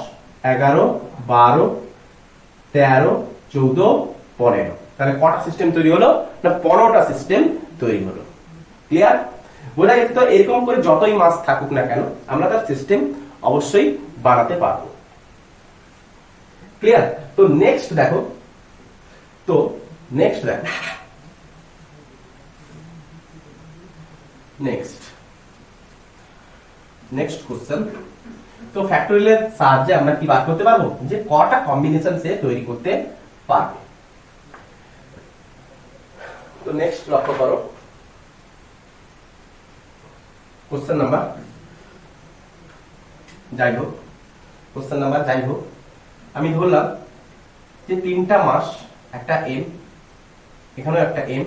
11 12 13 14 15। তাহলে কটা সিস্টেম তৈরি হলো না 15টা সিস্টেম তৈরি হলো। ক্লিয়ার? বোঝা গেছে? তো এরকম করে যতই মাস থাকুক না কেন আমরা তার সিস্টেম অবশ্যই বানাতে পারবো। ক্লিয়ার? তো নেক্সট দেখো, নেক্সট কোশ্চেন। তো ফ্যাক্টোরিয়ালের সাহায্যে আমরা কি বার করতে পারবো যে কটা কম্বিনেশন সে তৈরি করতে পারবে। তো নেক্সট লক্ষ্য করো, কোশ্চেন নাম্বার যাই হোক আমি ধরলাম যে 3টা মাস, একটা m, এখানেও একটা m,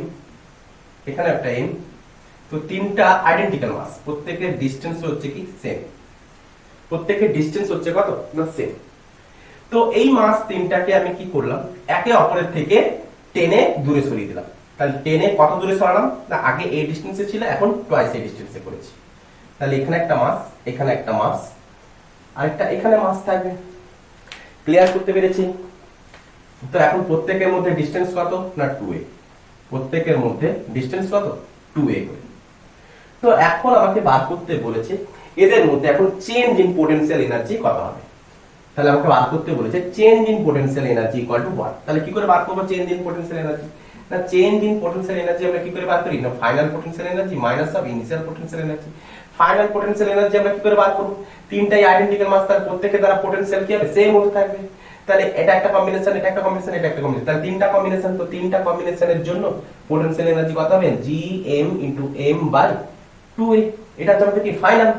এখানে একটা m, তো তিনটা আইডেন্টিক্যাল মাস, প্রত্যেকের ডিসটেন্স হচ্ছে কি সেম, প্রত্যেকের ডিসটেন্স হচ্ছে কত না সেম। তো এই মাস তিনটাকে আমি কি করলাম, একে অপরের থেকে টেনে দূরে সরিয়ে দিলাম। তাহলে টেনে কত দূরে সরালাম না, আগে এই ডিসটেন্সে ছিল, এখন টুয়াইস এই ডিসটেন্সে করেছি। তাহলে এখানে একটা মাস, এখানে একটা মাস, আরেকটা এখানে মাস থাকবে। ক্লিয়ার করতে পেরেছি? তো এখন প্রত্যেকের মধ্যে ডিসটেন্স কত না 2a, প্রত্যেকের মধ্যে ডিসটেন্স কত 2a করে। তো এখন আমাকে বার করতে বলেছে এদের মধ্যে এখন চেঞ্জ ইন পোটেনশিয়াল এনার্জি কত হবে। তাহলে আমাকে বার করতে বলেছে change in potential energy equal two 1। তাহলে কি করে বার করব চেঞ্জ ইন পোটেনশিয়াল এনার্জি না, চেঞ্জ ইন পোটেনশিয়াল এনার্জি আমরা কি করে বার করি না, final potential energy minus of initial potential energy. Final potential energy আমরা কি করে বার করব, তিনটাই আইডেন্টিক্যাল মাস, তার প্রত্যেককে দ্বারা পোটেনশিয়াল কি হবে সেম হতে থাকবে। তাহলে এটা একটা কম্বিনেশন, এটা একটা কম্বিনেশন, এটা একটা কম্বিনেশন, তাহলে তিনটা কম্বিনেশন। তো তিনটা কম্বিনেশনের জন্য পোটেনশিয়াল এনার্জি কত হবে gm * m / 2a। এটা হচ্ছে আমাদের কি ফাইনাল,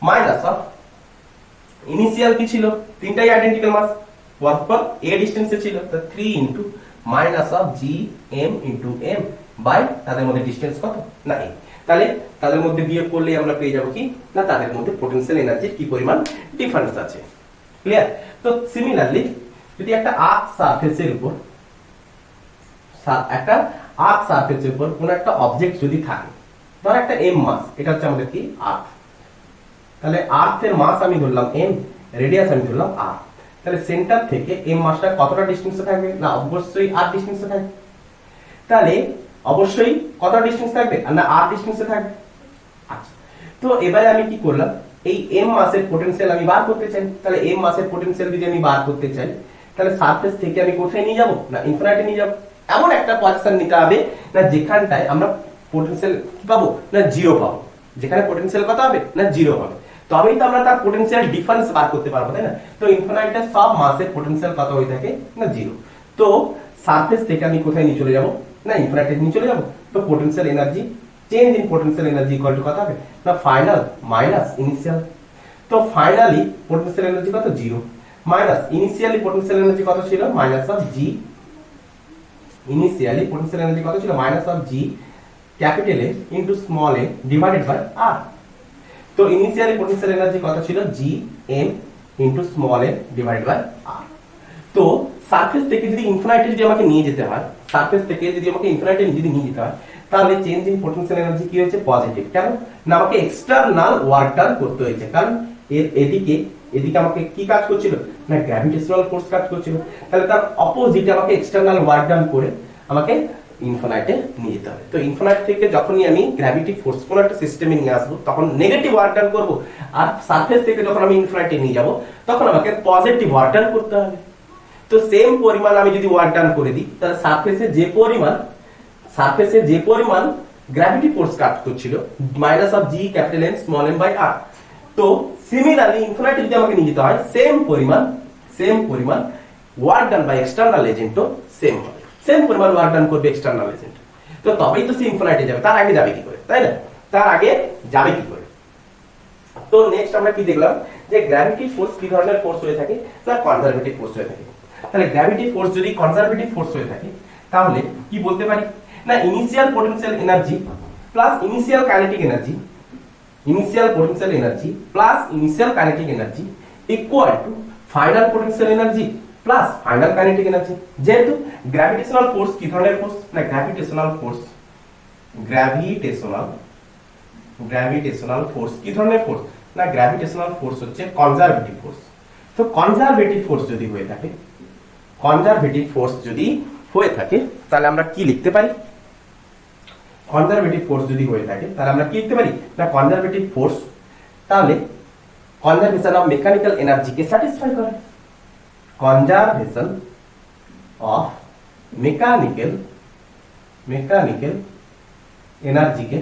মাইনাস অফ ইনিশিয়াল কি ছিল, তিনটাই আইডেন্টিক্যাল মাস, পরপর a ডিসটেন্সে ছিল, তো 3 * minus of gm * m by তাদের মধ্যে ডিসটেন্স কত না a। তাহলে তাদের মধ্যে বিয়োগ করলে আমরা পেয়ে যাব কি না, তাদের মধ্যে পোটেনশিয়াল এনার্জির কি পরিমাণ ডিফারেন্স আছে। ক্লিয়ার? তো সিমিলারলি যদি একটা আর্ক সারফেসের উপর কোন একটা অবজেক্ট যদি থাকে, ধর একটা m মাস, এটা হচ্ছে আমাদের কি আর্ক, তাহলে আর্থের মাস আমি ধরলাম m, রেডিয়াস আমি ধরলাম r। তাহলে সেন্টার থেকে m মাসটা কতটা ডিসটেন্সে থাকবে না, অবশ্যই r ডিসটেন্সে থাকবে। তাহলে অবশ্যই কত ডিসটেন্স থাকবে না, r ডিসটেন্সে থাকবে। আচ্ছা, তো এবারে আমি কি করলাম, এই m মাসের পোটেনশিয়াল আমি বার করতে চাই। তাহলে m মাসের পোটেনশিয়াল যদি আমি বার করতে চাই, তাহলে সারফেস থেকে আমি কোথায় নিয়ে যাব না, ইনফিনিটি নিয়ে যাব। এমন একটা পজিশন নিতে হবে না যেখানটায় আমরা পোটেনশিয়াল কি পাবো না জিরো পাবো, যেখানে পোটেনশিয়াল কত হবে না জিরো হবে, তবেই তো আমরা তার পোটেনশিয়াল ডিফারেন্স বার করতে পারবো, তাই না? তো ইনফিনিটিতে সব মাসের পোটেনশিয়াল কত হয়ে থাকে না জিরো। তো সারফেস থেকে আমি কোথায় নিয়ে চলে যাব না ইনফিনিটি নিয়ে চলে যাব। তো potential energy, change in potential energy equal to কত হবে না ফাইনাল মাইনাস ইনিশিয়াল। তো ফাইনালি পোটেনশিয়াল এনার্জি কত zero, minus initially potential energy কত ছিল minus of G, initially potential energy কত ছিল minus of G capital A into small a divided by r। তো ইনিশিয়ালি পোটেনশিয়াল এনার্জি কত ছিল gm into small a divided by r। তো surface থেকে যদি ইনফিনিটি যদি আমাকে নিয়ে যেতে হয়, সারফেস থেকে যদি আমাকে ইনফিনিটি যদি নিয়ে যেতে হয়, তাহলে চেঞ্জ ইন পোটেনশিয়াল এনার্জি কি হয়েছে পজিটিভ। কেন না, আমাকে এক্সটার্নাল ওয়ার্ক ডান করতে হয়েছে, কারণ এদিকে আমাকে কি কাজ করছিল না গ্র্যাভিটেশনাল ফোর্স কাজ করছিল। তাহলে তার অপোজিটে আমাকে এক্সটার্নাল ওয়ার্ক ডান করে আমাকে ইনফিনিটে নিয়ে যেতে হবে। তো ইনফিনিট থেকে যখনই আমি গ্র্যাভিটি ফোর্স কোন একটা সিস্টেমে নিয়ে আসবো, তখন নেগেটিভ ওয়ার্ক ডান করব, আর সারফেস থেকে যখন আমি ইনফিনিটে নিয়ে যাব, তখন আমাকে পজিটিভ ওয়ার্ক ডান করতে হবে। তো সেম পরিমাণ আমি যদি ওয়ার্ক ডান করে দিই, তাহলে সারফেসে যে পরিমাণ গ্র্যাভিটি ফোর্স কাজ করছিল minus of G capital N small M by R. তো সিমিলারলি ইনফিনিটি যদি আমাকে নিয়ে যেতে হয়, সেম পরিমাণ ওয়ার্ক ডান বাই এক্সটার্নাল এজেন্টও সেম হবে, সেম পরিমাণ ওয়ার্ক ডান করবে এক্সটার্নাল এজেন্ট। তো তবেই তো সে ইনফিনিটি যাবে, তার আগে যাবে কি করে, তাই না? তার আগে যাবে কি করে? তো নেক্সট আমরা কি দেখলাম যে গ্র্যাভিটি ফোর্স কি ধরনের ফোর্স হয়ে থাকে না কনজারভেটিভ ফোর্স হয়ে থাকে। তাহলে গ্র্যাভিটি ফোর্স যদি কনজারভেটিভ ফোর্স হয়ে থাকে, তাহলে কি বলতে পারি না initial potential energy plus initial kinetic energy, initial potential energy plus initial kinetic energy equal to final potential energy plus final kinetic energy. যেহেতু গ্র্যাভিটেশনাল ফোর্স কি ধরনের ফোর্স না গ্র্যাভিটেশনাল ফোর্স কি ধরনের ফোর্স না গ্র্যাভিটেশনাল ফোর্স হচ্ছে conservative force. তো conservative force যদি হয়ে থাকে, তাহলে আমরা কি লিখতে পারি, কনজারভেটিভ ফোর্স যদি হয়ে থাকে তাহলে আমরা কি লিখতে পারি না কনজারভেটিভ ফোর্স তাহলে কনজারভেশন অফ মেকানিক্যাল এনার্জিকে স্যাটিসফাই করে, কনজারভেশন অফ মেকানিক্যাল এনার্জিকে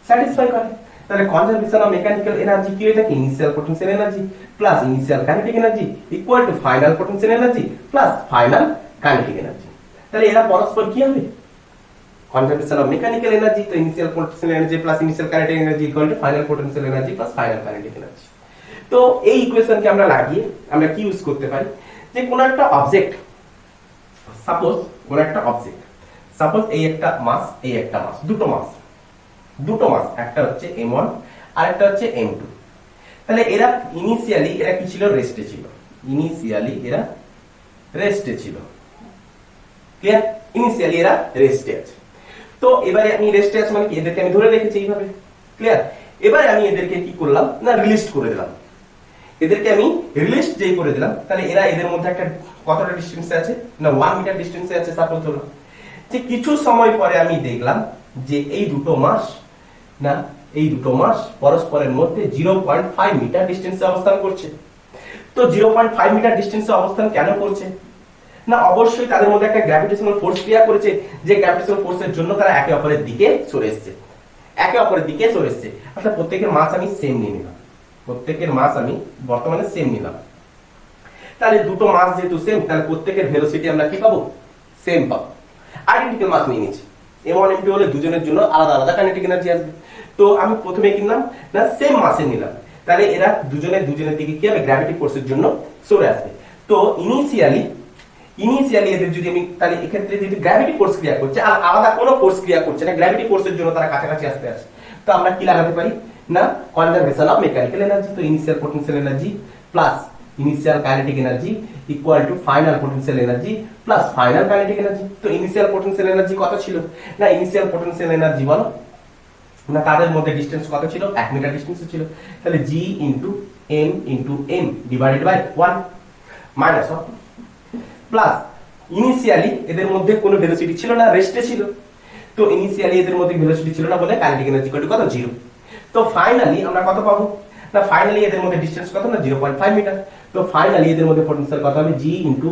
স্যাটিসফাই করে। তাহলে কনজারভেশন অফ মেকানিক্যাল এনার্জি কি হয়ে থাকে initial potential energy plus initial kinetic energy equal to final potential energy plus final kinetic energy. তাহলে এরা পরস্পর কি হবে কনজারভেশন অফ মেকানিক্যাল এনার্জি, তো initial potential energy plus initial kinetic energy equal to final potential energy plus final kinetic energy. তো এই ইকুয়েশনকে আমরা লাগিয়ে আমরা কি ইউজ করতে পারি যে কোন একটা অবজেক্ট, সাপোজ সাপোজ এই একটা মাস, এই একটা মাস, দুটো মাস, একটা হচ্ছে m1 আর একটা হচ্ছে m2। তাহলে এরা ইনিশিয়ালি এরা কি ছিল, রেস্টে ছিল। ইনিশিয়ালি এরা রেস্টে ছিল, ক্লিয়ার? ইনিশিয়ালি এরা রেস্টে আছে। তো এবারে আমি রেস্টে আছে মানে কি, এদেরকে আমি ধরে রেখেছি এইভাবে, ক্লিয়ার? এবারে আমি এদেরকে কি করলাম না, রিলিজ করে দিলাম। এদেরকে আমি রিলিজ যেই করে দিলাম, তাহলে এরা এদের মধ্যে একটা কতটা ডিসটেন্সে আছে না 1 মিটার ডিসটেন্সে আছে। সাপোজ ধরলাম যে কিছু সময় পরে আমি দেখলাম যে এই দুটো মাস পরস্পরের মধ্যে 0.5 মিটার ডিসটেন্সে অবস্থান করছে। তো 0.5 মিটার ডিসটেন্সে অবস্থান কেন করছে না, অবশ্যই তাদের মধ্যে একটা গ্র্যাভিটেশনাল ফোর্স ক্রিয়া করেছে, যে গ্র্যাভিটেশনাল ফোর্সের জন্য তারা একে অপরের দিকে সরে এসেছে। অর্থাৎ প্রত্যেকের মাস আমি সেম নিয়ে নিলাম, বর্তমানে সেম নিলাম। তাহলে দুটো মাস যেহেতু সেম, তাহলে প্রত্যেকের ভেলোসিটি আমরা কি পাবো, সেম পাবো। আইডেন্টিক্যাল মাস নিয়ে নিচ্ছি, m1 m2 হলে দুজনের জন্য আলাদা আলাদা কাইনেটিক এনার্জি আসবে। তো আমি প্রথমে কিনলাম না সেম মাসে নিলাম, তাহলে এরা দুজনের দিকে কি হবে, গ্র্যাভিটি ফোর্সের জন্য সরে আসবে। তো ইনিশিয়ালি এদের যদি আমি, তাহলে এক্ষেত্রে যদি গ্র্যাভিটি ফোর্স ক্রিয়া করছে আর আলাদা কোনো ফোর্স ক্রিয়া করছে না, গ্র্যাভিটি ফোর্সের জন্য তারা কাছাকাছি আসতে আছে, তো আমরা কি লাগাতে পারি না, কনজারভেশন অফ মেকানিক্যাল এনার্জি। তো initial potential energy plus initial kinetic energy equal to final potential energy plus final kinetic energy. তো ইনিশিয়াল পোটেনশিয়াল এনার্জি কত ছিল না, ইনিশিয়াল পোটেনশিয়াল এনার্জি বলো না, তাদের মধ্যে ডিসটেন্স কত ছিল, 1 মিটার ডিসটেন্সে ছিল। তাহলে g into m divided by 1 minus of plus initially এদের মধ্যে কোনো ভেলোসিটি ছিল না, রেস্টে ছিল। তো ইনিশিয়ালি এদের মধ্যে ভেলোসিটি ছিল না বলে কাইনেটিক এনার্জি কত, 0। তো ফাইনালি আমরা কত পাবো না, ফাইনালি এদের মধ্যে ডিসটেন্স কত না 0.5 মিটার। তো ফাইনালি এদের মধ্যে পোটেনশিয়াল কত হবে, g ইনটু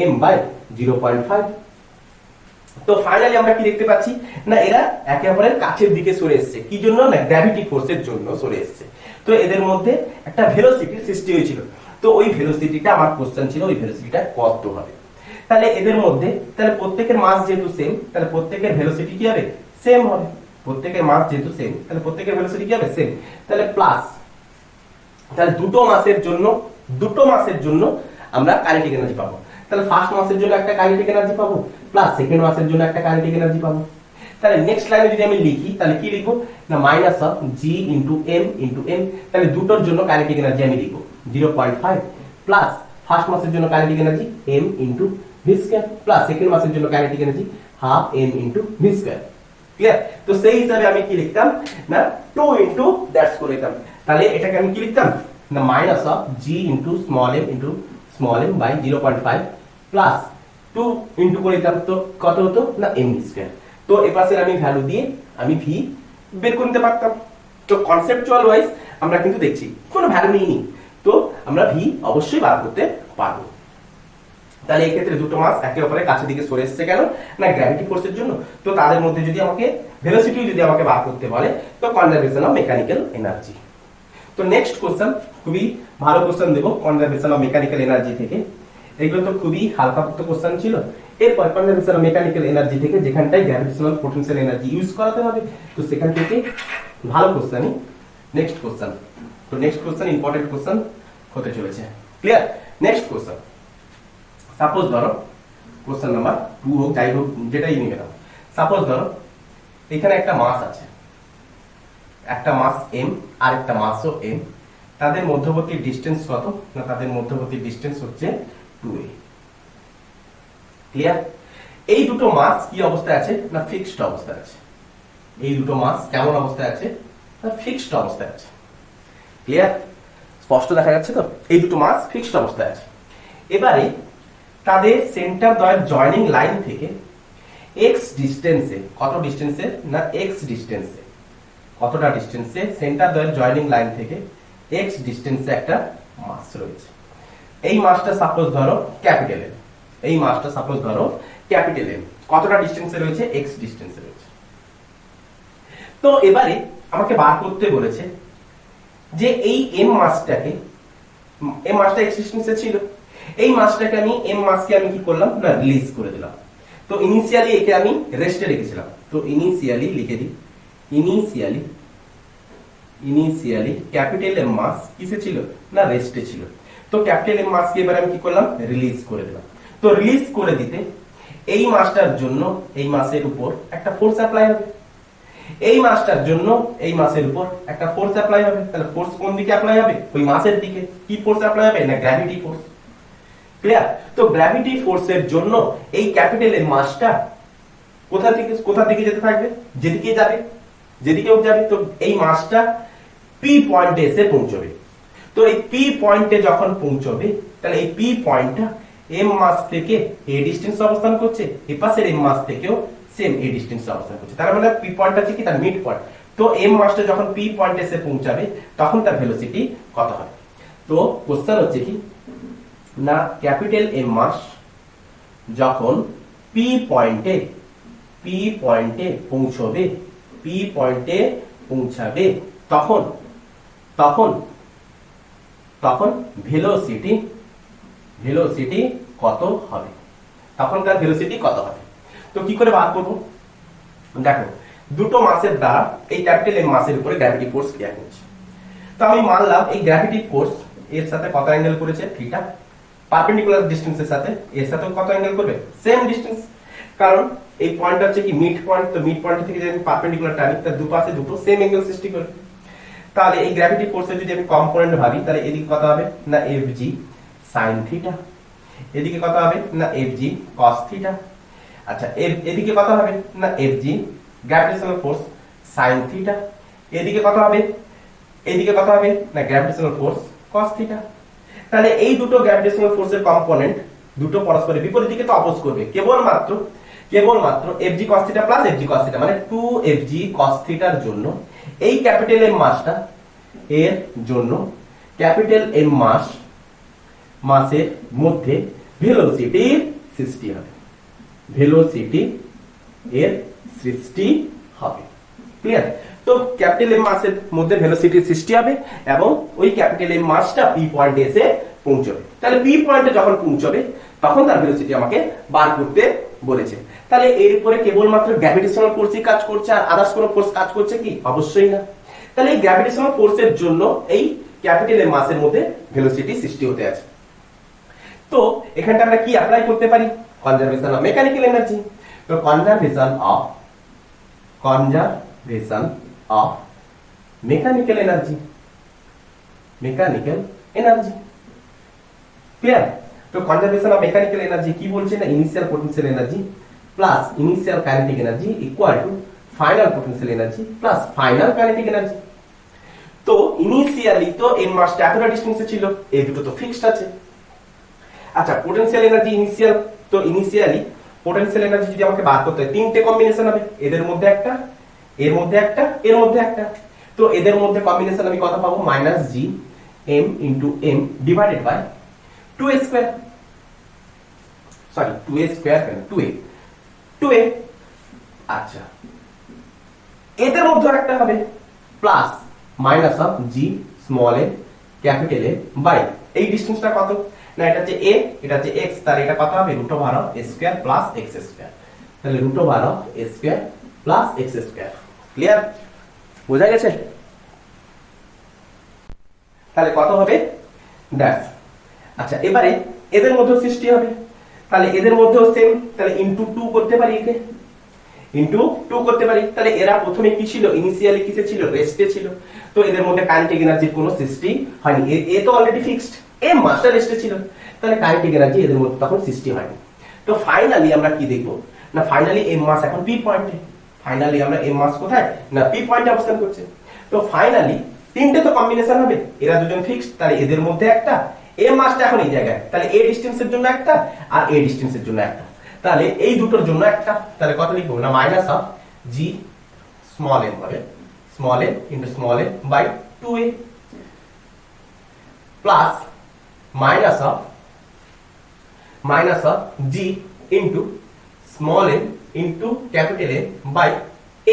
m বাই 0.5। তো ফাইনালি আমরা কি দেখতে পাচ্ছি না, এরা একে অপরের কাছের দিকে সরে এসেছে। কি জন্য না, গ্র্যাভিটি ফোর্সের জন্য সরে এসেছে। তো এদের মধ্যে একটা ভেলোসিটির সৃষ্টি হয়েছিল। তো ওই ভেলোসিটিটা আমার কোশ্চেন ছিল, ওই ভেলোসিটিটা কত হবে। তাহলে এদের মধ্যে, তাহলে প্রত্যেকের মাস যেহেতু সেম, তাহলে প্রত্যেকের ভেলোসিটি কি হবে, সেম হবে। প্রত্যেকের মাস যেহেতু সেম, তাহলে প্রত্যেকের ভেলোসিটি কি হবে, সেম। তাহলে প্লাস, তাহলে দুটো মাসের জন্য আমরা কাইনেটিক এনার্জি পাবো। তাহলে ফার্স্ট মাসের জন্য একটা কাইনেটিক এনার্জি পাবো, প্লাস সেকেন্ড মাসের জন্য একটা কাইনেটিক এনার্জি পাবো। তাহলে নেক্সট লাইনে যদি আমি লিখি, তাহলে কি লিখবো না, minus of g into m। তাহলে দুটোর জন্য কাইনেটিক এনার্জি আমি লিখবো 0.5 প্লাস ফার্স্ট মাসের জন্য kinetic energy m into v square plus second মাসের জন্য kinetic energy half m into v square. Clear? তো সেই হিসাবে আমি কি লিখতাম না 2 ইনটু দ্যাটস করে দিতাম। তাহলে এটাকে আমি কি লিখতাম না, minus of g into small m by 0.5 plus 2 into করে দিতাম। তো কত হতো না, m স্কয়ার। তো এই পাশের আমি ভ্যালু দিয়ে আমি v বের করে নিতে পারতাম। তো কনসেপচুয়াল ওয়াইজ আমরা কিন্তু দেখছি কোনো ভ্যালু নেই, তো আমরা v অবশ্যই বার করতে পারবো। তাহলে এই ক্ষেত্রে দুটো মাস একে অপরের কাছে দিকে সরে এসেছে কেন না, গ্র্যাভিটি ফোর্সের জন্য। তো তাদের মধ্যে যদি আমাকে ভেলোসিটি যদি আমাকে বার করতে বলে, তো কনজারভেশন অফ মেকানিক্যাল এনার্জি। তো নেক্সট কোশ্চেন খুবই ভালো কোশ্চেন দেব কনজারভেশন অফ মেকানিক্যাল এনার্জি থেকে। এগুলো তো খুবই হালকাপাতলা কোশ্চেন ছিল। এরপর কনজারভেশন অফ মেকানিক্যাল এনার্জি থেকে যেখানটায় গ্র্যাভিটেশনাল পোটেনশিয়াল এনার্জি ইউজ করাতে হবে, তো সেখান থেকে ভালো কোশ্চেনই নেক্সট কোশ্চেন। তো নেক্সট কোশ্চেন ইম্পর্টেন্ট কোশ্চেন হতে চলেছে। ক্লিয়ার? নেক্সট কোশ্চেন, সাপোজ ধরো কোশ্চেন নাম্বার 2 হোক, যাই হোক যেটাই নিয়ে নাও। সাপোজ ধরো এখানে একটা মাস আছে, একটা মাস m আর একটা মাসও m। তাদের মধ্যবর্তী ডিসটেন্স কত না, তাদের মধ্যবর্তী ডিসটেন্স হচ্ছে 2a। ক্লিয়ার? এই দুটো মাস কি অবস্থায় আছে না, ফিক্সড অবস্থায় আছে। এই দুটো মাস কেমন অবস্থায় আছে না, ফিক্সড অবস্থায় আছে। ক্লিয়ার? স্পষ্ট দেখা যাচ্ছে তো, এই দুটো মাস ফিক্সড অবস্থায় আছে। এবারে তাদের সেন্টার দ্বয়ের জয়েনিং লাইন থেকে x ডিসটেন্সে, কত ডিসটেন্সে না x ডিসটেন্সে, কতটা ডিসটেন্সে সেন্টার দ্বয়ের জয়েনিং লাইন থেকে x ডিসটেন্সে একটা মাস রয়েছে। এই মাসটা সাপোজ ধরো ক্যাপিটাল M, এই মাসটা সাপোজ ধরো ক্যাপিটাল M। কতটা ডিসটেন্সে রয়েছে, x ডিসটেন্সে রয়েছে। তো এবারে আমাকে বার করতে বলেছে যে এই m মাসটাকে, এই মাসটা x ডিসটেন্সে ছিল, এই মাসটাকে আমি m মাসকে আমি কি করলাম না, রিলিজ করে দিলাম। তো ইনিশিয়ালি একে আমি রেস্টে রেখেছিলাম। তো ইনিশিয়ালি লিখে দিই, ইনিশিয়ালি ক্যাপিটাল M মাস কিসে ছিল না, রেস্টে ছিল। তো ক্যাপিটাল M মাসকে এবার আমি কি করলাম, রিলিজ করে দিলাম। তো রিলিজ করে দিতে এই মাসটার জন্য এই মাসের উপর একটা ফোর্স অ্যাপ্লাই হবে, এই মাসটার জন্য এই মাসের উপর একটা ফোর্স অ্যাপ্লাই হবে। তাহলে ফোর্স কোন দিকে অ্যাপ্লাই হবে? ওই মাসের দিকে। কি ফোর্স অ্যাপ্লাই হবে? না গ্র্যাভিটি ফোর্স। ক্লিয়ার? তো গ্র্যাভিটি ফোর্সের জন্য এই ক্যাপিটাল এর মাসটা কোথা থেকে যেতে থাকবে? যেদিকে যাবে, যেদিকেও যাবে। তো এই মাসটা পি পয়েন্টে এসে পৌঁছবে। তো এই পি পয়েন্টে যখন পৌঁছবে, তাহলে এই পি পয়েন্টটা এম মাস থেকে এ ডিসটেন্স অবস্থান করছে, এই পাশের এম মাস থেকেও সেম এ ডিসটেন্স অবস্থান করছে। তার মানে পি পয়েন্টটা হচ্ছে কি? তার মিড পয়েন্ট। তো এম মাসটা যখন পি পয়েন্টে এসে পৌঁছাবে, তখন তার ভেলোসিটি কত হবে? তো কোশ্চেন হচ্ছে কি না, ক্যাপিটাল এম মাস যখন পি পয়েন্টে পৌঁছবে, পি পয়েন্টে পৌঁছাবে, তখন ভেলোসিটি কত হবে? তখনকার ভেলোসিটি কত হবে? তো কি করে বার করব? দেখো, দুটো মাসের দ্বারা এই ক্যাপিটাল এম মাসের উপরে গ্র্যাভিটি ফোর্স ক্রিয়া করছে। তো আমি মানলাম এই গ্র্যাভিটি ফোর্স এর সাথে কত অ্যাঙ্গেল করেছে? থিটা। পারপেন্ডিকুলার ডিসটেন্সের সাথে এর সাথে কত অ্যাঙ্গেল করবে? Same distance. কারণ এই পয়েন্টটা হচ্ছে কি মিড পয়েন্ট। তো মিড পয়েন্ট থেকে যদি আমি পারপেন্ডিকুলার টানি, তার দুপাশে দুটো সেম অ্যাঙ্গেল সৃষ্টি করবে। তাহলে এই গ্র্যাভিটি ফোর্সের যদি আমি কম্পোনেন্ট ভাবি, তাহলে এদিকে কত হবে? না এফজি সাইন থিটা। এদিকে কত হবে? না এফজি কস থিটা। আচ্ছা, এদিকে কত হবে? না FG gravitational force sine theta. এদিকে কত হবে? এদিকে কত হবে? না গ্র্যাভিটেশনাল ফোর্স কস থিটা। তাহলে এই দুটো গ্র্যাভিটেশনাল ফোর্সের কম্পোনেন্ট দুটো পরস্পরের বিপরীত দিকে তো অপোজ করবে। কেবলমাত্র FG cos theta plus FG cos theta, মানে 2fg cos থিটার জন্য এই ক্যাপিটাল এম মাসটা এর জন্য ক্যাপিটাল এম মাসের মধ্যে ভেলোসিটির সৃষ্টি হবে। ভেলোসিটি এর সৃষ্টি হবে। ক্লিয়ার? তো ক্যাপিটাল এম মাসের মধ্যে ভেলোসিটির সৃষ্টি হবে এবং ওই ক্যাপিটাল এম মাসটা পি পয়েন্টে এসে পৌঁছবে। তাহলে পি পয়েন্টে যখন পৌঁছবে, তখন তার ভেলোসিটি আমাকে বার করতে বলেছে। তাহলে এর উপরে কেবলমাত্র গ্র্যাভিটেশনাল ফোর্সই কাজ করছে, আর আদার্স কোনো ফোর্স কাজ করছে কি? অবশ্যই না। তাহলে এই গ্র্যাভিটেশনাল ফোর্সের জন্য এই ক্যাপিটাল এম মাসের মধ্যে ভেলোসিটি সৃষ্টি হতে আছে। তো এখানটা আমরা কি অ্যাপ্লাই করতে পারি? Conservation of mechanical energy. তো conservation of mechanical energy. Clear? তো কনজারভেশন অফ মেকানিক্যাল এনার্জি কি বলছে? না initial potential energy plus initial kinetic energy equal to final potential energy plus final kinetic energy. তো ইনিশিয়ালি তো এন মাসটা এতটা ডিসটেন্সে ছিল, এই দুটো তো ফিক্সড আছে। আচ্ছা, potential energy initially potential energy যদি আমাকে বার করতে হয়, তিনটে কম্বিনেশন হবে। এদের মধ্যে একটা, এর মধ্যে একটা, এর মধ্যে একটা। তো এদের মধ্যে কম্বিনেশন আমি কত পাবো? Minus G M into M divided by 2a square. Sorry 2a square কেন? 2a। আচ্ছা, এদের মধ্যে একটা হবে plus minus of G small A capital A by এই ডিসটেন্সটা কত? না এটা হচ্ছে a, এটা হচ্ছে x, তার এটা কত হবে? √ Of a square plus x square. তাহলে √ of a square plus x square. Clear? বোঝা গেছে? তাহলে কত হবে? ড্যাশ। আচ্ছা, এবারে এদের মধ্যে সৃষ্টি হবে। তাহলে এদের মধ্যেও সেম। তাহলে ইনটু 2 করতে পারি, একে ইনটু 2 করতে পারি। তাহলে এরা প্রথমে কি ছিল? ইনিশিয়ালি কিসে ছিল? রেস্টে ছিল। তো এদের মধ্যে কাইনেটিক এনার্জির কোনো সৃষ্টি হয়নি। এ তো অলরেডি ফিক্সড, এম মাসটা রেস্টে ছিল। তাহলে কাইনেটিক এনার্জি এদের মধ্যে তখন সৃষ্টি হয়নি। তো ফাইনালি আমরা কি দেখব? না ফাইনালি এম মাস এখন পি পয়েন্টে। ফাইনালি আমরা এম মাস কোথায়? না পি পয়েন্টে অবস্থান করছে। তো ফাইনালি তিনটে তো কম্বিনেশন হবে, এরা দুজন ফিক্সড। তাহলে এদের মধ্যে একটা, এম মাসটা এখন এই জায়গায়, তাহলে এ ডিসটেন্সের জন্য একটা আর এ ডিসটেন্সের জন্য একটা। তাহলে এই দুটোর জন্য একটা। তাহলে কত লিখবো? না minus of G small m হবে, small a into small a by 2a plus minus of G into small m into capital A by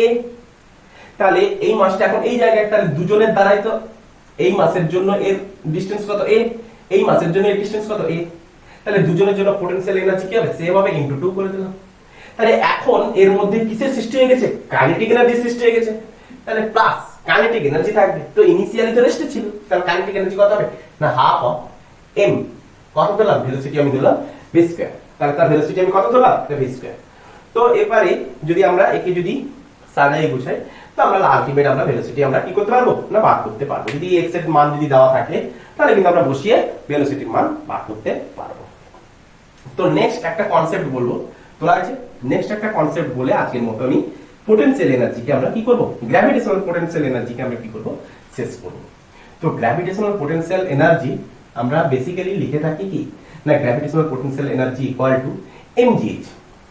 a। তাহলে এই মাসটা এখন এই জায়গায়, তাহলে দুজনের দ্বারাই তো এই মাসের জন্য এর ডিসটেন্স কত? a, এই মাসের জন্য এর ডিসটেন্স কত? a। তাহলে দুজনের জন্য পোটেনশিয়াল এনার্জি কি হবে? সেম হবে, ইনটু 2 করে দিলাম। তাহলে এখন এর মধ্যে কিসের সৃষ্টি হয়ে গেছে? কাইনেটিক এনার্জি সৃষ্টি হয়ে গেছে। তাহলে প্লাস কাইনেটিক এনার্জি থাকবে। তো ইনিশিয়ালি তো রেস্টে ছিল, তাহলে কাইনেটিক এনার্জি কত হবে? না হাফ অফ এম। কত দিলাম? ভেলোসিটি আমি দিলাম v স্কয়ার। তাহলে তার ভেলোসিটি আমি কত ধরলাম, ভি স্কয়ার। তো এবারে যদি আমরা একে যদি সাজাই গুছাই, তো আমরা আলটিমেট আমরা ভেলোসিটি আমরা কি করতে পারবো না, বার করতে পারবো। যদি এক্স এর মান যদি দেওয়া থাকে তাহলে কিন্তু আমরা বসিয়ে ভেলোসিটির মান বার করতে পারবো। তো নেক্সট একটা কনসেপ্ট বলবো, তোলা আছে নেক্সট একটা কনসেপ্ট বলে আজকের মতো আমি পোটেনশিয়াল এনার্জিকে আমরা কি করব, গ্র্যাভিটেশনাল পোটেনশিয়াল এনার্জিকে আমরা কি করব, শেষ করব। তো গ্র্যাভিটেশনাল পোটেনশিয়াল এনার্জি আমরা বেসিক্যালি লিখে থাকি কি না, gravitational potential energy equal two mgh।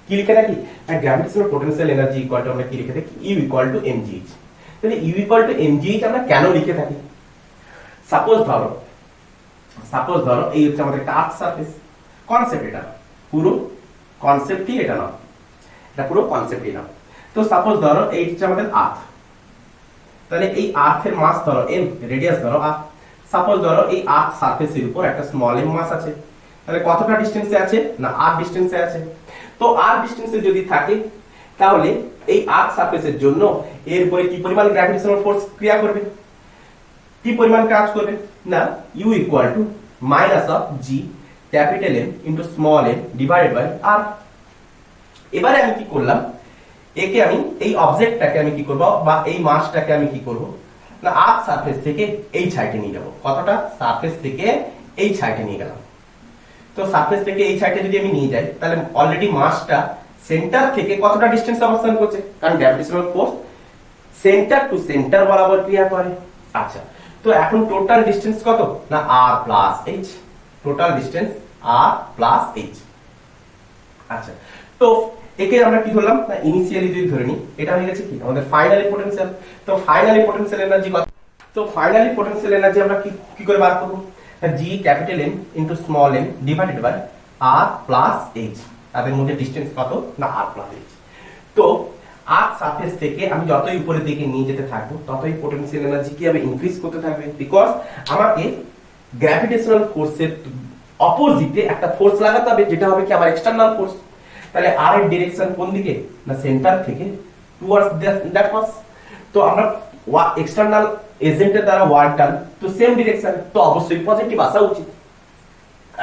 কি লিখে থাকি না, gravitational potential energy equal to আমরা কি লিখে থাকি, U ইকুয়াল টু mgh। তাহলে U ইকুয়াল টু mgh আমরা কেন লিখে থাকি, সাপোজ ধরো এই হচ্ছে আমাদের একটা আর্থ সারফেস, কনসেপ্ট এটা পুরো কনসেপ্টই এটা না, এটা পুরো কনসেপ্টই না। তো সাপোজ ধরো এই হচ্ছে আমাদের আর্থ, তাহলে এই আর্থের মাস ধরো m, রেডিয়াস ধরো r। সাপোজ ধরো এই আর্থ সারফেসের উপর একটা স্মল m মাস আছে, তাহলে কতটা ডিসটেন্সে আছে না r ডিসটেন্সে আছে। তো r ডিসটেন্সে যদি থাকে তাহলে এই আর্থ সারফেসের জন্য এর উপরে কি পরিমাণ গ্র্যাভিটেশনাল ফোর্স ক্রিয়া করবে, কি পরিমাণ কাজ করবে না, u equal to minus of g capital M into small m divided by r। এবারে আমি কি করলাম, একে আমি এই অবজেক্টটাকে আমি কি করব বা এই মাসটাকে আমি কি করব না, আর্থ সারফেস থেকে এই সাইডে নিয়ে যাব। কতটা, সারফেস থেকে এই সাইডে নিয়ে গেলাম। তো সারফেস থেকে এই সাইডে যদি আমি নিয়ে যাই তাহলে অলরেডি মাসটা সেন্টার থেকে কতটা ডিসটেন্স অবস্থান করছে, কারণ gravitational force centre to centre বরাবর ক্রিয়া করে। আচ্ছা, তো এখন টোটাল ডিসটেন্স কত না, r plus h, total distance r plus h। আচ্ছা, তো একে আমরা কি ধরলাম না, ইনিশিয়ালি যদি ধরে নিই এটা হয়ে গেছে কি আমাদের ফাইনালি পোটেনশিয়াল। তো ফাইনালি পোটেনশিয়াল এনার্জি কত, তো ফাইনালি পোটেনশিয়াল এনার্জি আমরা কি করে বার করব, g capital M into small m divided by r plus h। তাদের মধ্যে ডিসটেন্স কত না, r প্লাস h। তো আর্থ সারফেস থেকে আমি যতই উপরের দিকে নিয়ে যেতে থাকবো ততই পোটেনশিয়াল এনার্জি কি হবে, ইনক্রিজ করতে থাকবে। বিকজ আমাকে গ্র্যাভিটেশনাল ফোর্সের অপোজিটে একটা ফোর্স লাগাতে হবে, যেটা হবে কি আমার এক্সটার্নাল ফোর্স। তাহলে r এর ডাইরেকশন কোন দিকে না, সেন্টার থেকে টুয়ার্ডস দ্যাট মাস। তো আমরা এক্সটার্নাল এজেন্টের দ্বারা ওয়ার্ক ডান, তো সেম ডাইরেকশন, তো অবশ্যই পজিটিভ আসা উচিত।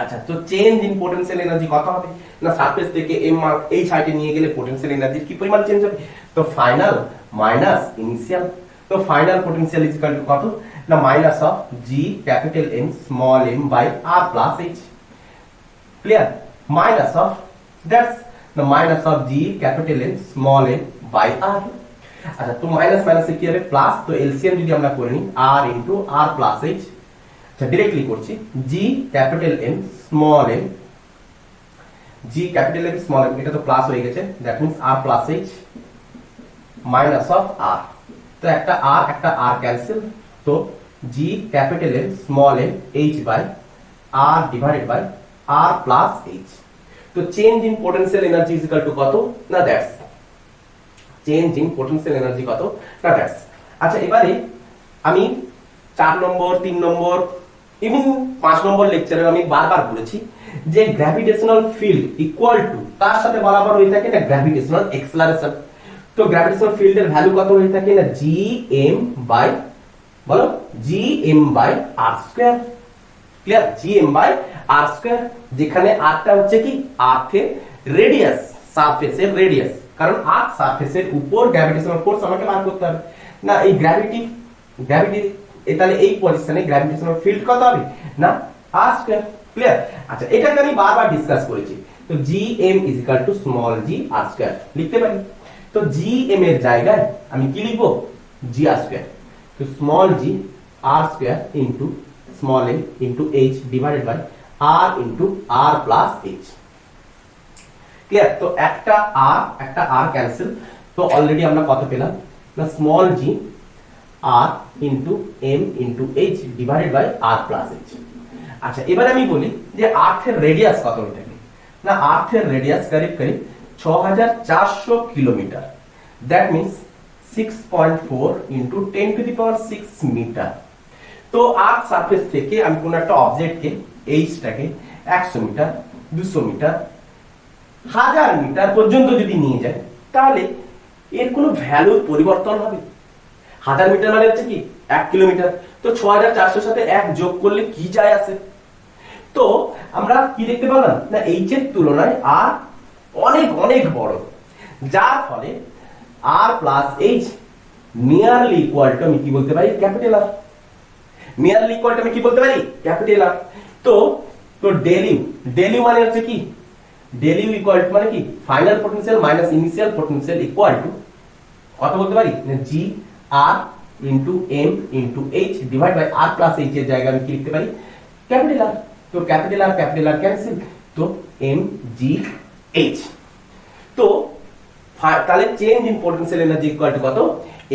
আচ্ছা, তো চেঞ্জ ইন পোটেনশিয়াল এনার্জি কত হবে না, সারফেস থেকে এই সাইডে নিয়ে গেলে পোটেনশিয়াল এনার্জির কি পরিমাণ চেঞ্জ হবে, তো ফাইনাল মাইনাস ইনিশিয়াল। তো final potential is equal to কত না, minus of g capital M small m by r plus h। Clear, minus of that's the minus of g capital M small m by r। আচ্ছা, তো minus মাইনাসে কি হবে plus, তো LCM যদি আমরা করে নিই r into r plus h। আচ্ছা, ডাইরেক্টলি করছি g capital M small m, g capital M small m, এটা তো প্লাস হয়ে গেছে, that means r plus h minus of r। তো একটা r ক্যান্সেল, তো g capital M small m h by r divided by r plus h। তো change in potential energy is equal to কত না, that's change in potential energy কত না, that's. আচ্ছা, এবারে আমি 4 নম্বর 3 নম্বর ইভেন 5 নম্বর লেকচারে আমি বারবার বলেছি যে গ্র্যাভিটেশনাল ফিল্ড ইকুয়াল টু তার সাথে বরাবর হয়ে থাকে না গ্র্যাভিটেশনাল এক্সেলারেশন। তো গ্র্যাভিটেশনাল ফিল্ডের ভ্যালু কত হয়ে থাকে না, gm বাই বলো gm by r square. Clear, gm by r square, যেখানে r টা হচ্ছে কি আর্থের রেডিয়াস, সারফেসের রেডিয়াস, কারণ আর্থ সারফেসের উপর গ্র্যাভিটেশনাল ফোর্স আমাকে বার করতে হবে না, এই গ্র্যাভিটি তাহলে এই পজিশনে গ্র্যাভিটেশনাল ফিল্ড কত হবে না, r স্কয়ার। ক্লিয়ার, আচ্ছা, এটাকে আমি বারবার ডিসকাস করেছি। তো gm is equal two small g r square লিখতে পারি। তো gm এর জায়গায় আমি কি লিখবো, g r স্কয়ার। তো small g r square into small m into h divided by r into r plus h। Clear, তো একটা r ক্যান্সেল, তো অলরেডি আমরা কত পেলাম না, small g r into m into h divided by r plus h। আচ্ছা, এবার আমি বলি যে আর্থের রেডিয়াস কত হয়ে থাকে না, আর্থের রেডিয়াস করিব 6400 kilometre, that means 6.4 into 10 to the power 6 metre. তো আর্থ সারফেস থেকে আমি কোন একটা অবজেক্টকে এইচটাকে 100 মিটার 200 মিটার 1000 মিটার পর্যন্ত যদি নিয়ে যায় তাহলে এর কোনো ভ্যালুর পরিবর্তন হবে। 1000 মিটার মানে হচ্ছে কি 1 কিলোমিটার, তো 6400 সাথে 1 যোগ করলে কি যায় আসে, তো আমরা কি দেখতে পেলাম না এইচ এর তুলনায় আর অনেক অনেক বড়, যার ফলে R plus h nearly equal to আমি কি বলতে পারি capital R. Nearly equal to আমি কি বলতে পারি ক্যাপিটাল আর। তো তো ডেল ইউ মানে হচ্ছে কি, ডেল ইউ ইকুয়াল টু মানে কি final potential minus initial potential equal to কত বলতে পারি g R into m into h divide by R plus h এর জায়গায় আমি কি লিখতে পারি ক্যাপিটাল আর। তো ক্যাপিটাল আর ক্যান্সেল, তো এম জি এইচ। তো তাহলে change in potential energy equal to কত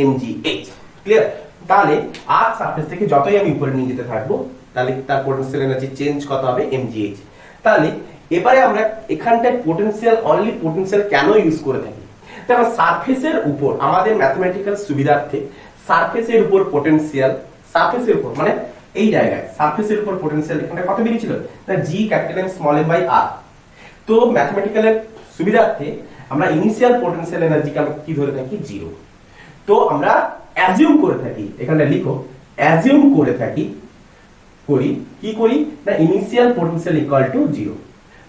এম জি এইচ। ক্লিয়ার? তাহলে আর সারফেস থেকে যতই আমি উপরে নিয়ে যেতে থাকবো তাহলে তার পোটেনশিয়াল এনার্জি চেঞ্জ কত হবে এম জি এইচ। তাহলে এবারে আমরা এখানটায় পোটেনশিয়াল অনলি পোটেনশিয়াল কেন ইউজ করে থাকি, দেখো সারফেসের উপর আমাদের ম্যাথমেটিক্যাল সুবিধার্থে সারফেসের উপর পোটেনশিয়াল, সারফেসের উপর মানে এই জায়গায় সারফেসের উপর পোটেনশিয়াল এখানে কত বেরিয়েছিল না G capital M small M by R. তো ম্যাথমেটিক্যালের সুবিধার্থে আমরা ইনিশিয়াল পোটেনশিয়াল এনার্জিকে আমরা কি ধরে থাকি জিরো। তো আমরা অ্যাজিউম করে থাকি, এখানে লিখো অ্যাজিউম করে থাকি কি করি না initial potential equal to zero,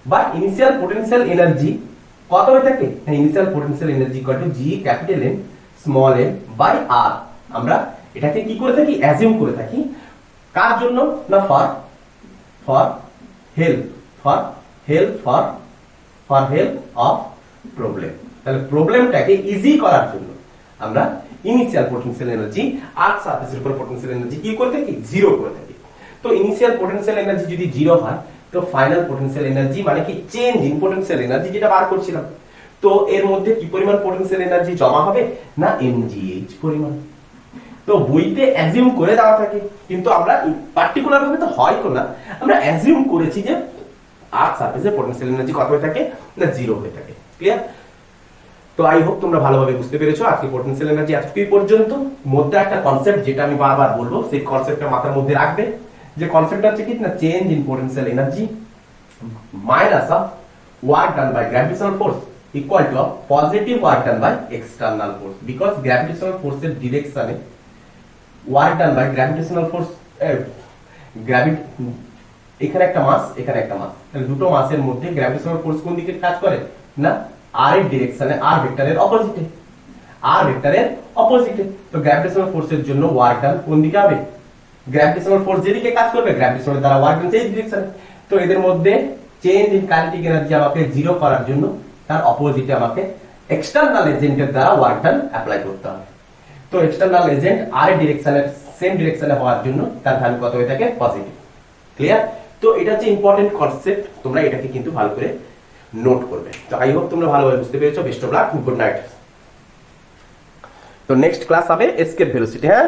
বা ইনিশিয়াল পোটেনশিয়াল এনার্জি কত হয়ে থাকে না initial potential energy equal to G capital M small M by R. এটাকে কি করে থাকি অ্যাজিউম করে থাকি, কার জন্য না ফর হেল্প অফ প্রবলেম। তাহলে প্রবলেমটাকে ইজি করার জন্য আমরা ইনিশিয়াল পোটেনশিয়াল এনার্জি আর সারফেসের উপর পোটেনশিয়াল এনার্জি কি করে থাকি জিরো করে থাকি। তো ইনিশিয়াল পোটেনশিয়াল এনার্জি যদি জিরো হয় তো ফাইনাল পোটেনশিয়াল এনার্জি মানে কি চেঞ্জ ইন পোটেনশিয়াল এনার্জি যেটা বার করছিলাম, তো এর মধ্যে কি পরিমাণ পোটেনশিয়াল এনার্জি জমা হবে না এমজিএইচ পরিমাণ। তো বইতে অ্যাজিউম করে দেওয়া থাকে, কিন্তু আমরা পার্টিকুলার ভাবে তো হয়তো না, আমরা অ্যাজিউম করেছি যে আর সারফেসে পোটেনশিয়াল এনার্জি কত হয়ে থাকে না জিরো হয়ে থাকে। ক্লিয়ার? তো আই হোপ তোমরা ভালোভাবে বুঝতে পেরেছো। আজকে পোটেনশিয়াল এনার্জি এতটুকুই পর্যন্ত। মধ্যে একটা কনসেপ্ট যেটা আমি বারবার বলবো, সেই কনসেপ্টটা মাথার মধ্যে রাখবে, যে কনসেপ্টটা হচ্ছে কি না change in potential energy minus of work done by gravitational force equal to positive work done by external force. Because gravitational ফোর্সের ডিরেকশনে work done by gravitational force, এখানে একটা মাস এখানে একটা মাস, তাহলে দুটো মাসের মধ্যে গ্র্যাভিটেশনাল ফোর্স কোন দিকে কাজ করে না আর এর ডিরেকশনে, আর ভেক্টরের অপোজিটে, আর ভেক্টরের অপোজিটে। তো গ্র্যাভিটেশনাল ফোর্সের জন্য ওয়ার্ক ডান কোন দিকে হবে, গ্র্যাভিটেশনাল ফোর্স যেদিকে কাজ করবে গ্র্যাভিটেশনাল দ্বারা ওয়ার্ক ডান সেই ডিরেকশনে। তো এদের মধ্যে চেঞ্জ ইন কাইনেটিক এনার্জি আমাকে জিরো করার জন্য তার অপোজিটে আমাকে এক্সটার্নাল এজেন্টের দ্বারা ওয়ার্ক ডান অ্যাপ্লাই করতে হবে। তো এক্সটার্নাল এজেন্ট আর এর ডিরেকশনের সেম ডিরেকশনে হওয়ার জন্য তার ভ্যালু কত হয়ে থাকে পজিটিভ। ক্লিয়ার? তো এটা হচ্ছে ইম্পর্টেন্ট কনসেপ্ট, তোমরা এটাকে কিন্তু ভালো করে নোট করবে। তো আই হোপ তোমরা ভালোভাবে বুঝতে পেরেছো। Best of luck, good night. তো নেক্সট ক্লাস হবে এসকেপ ভেলোসিটি। হ্যাঁ।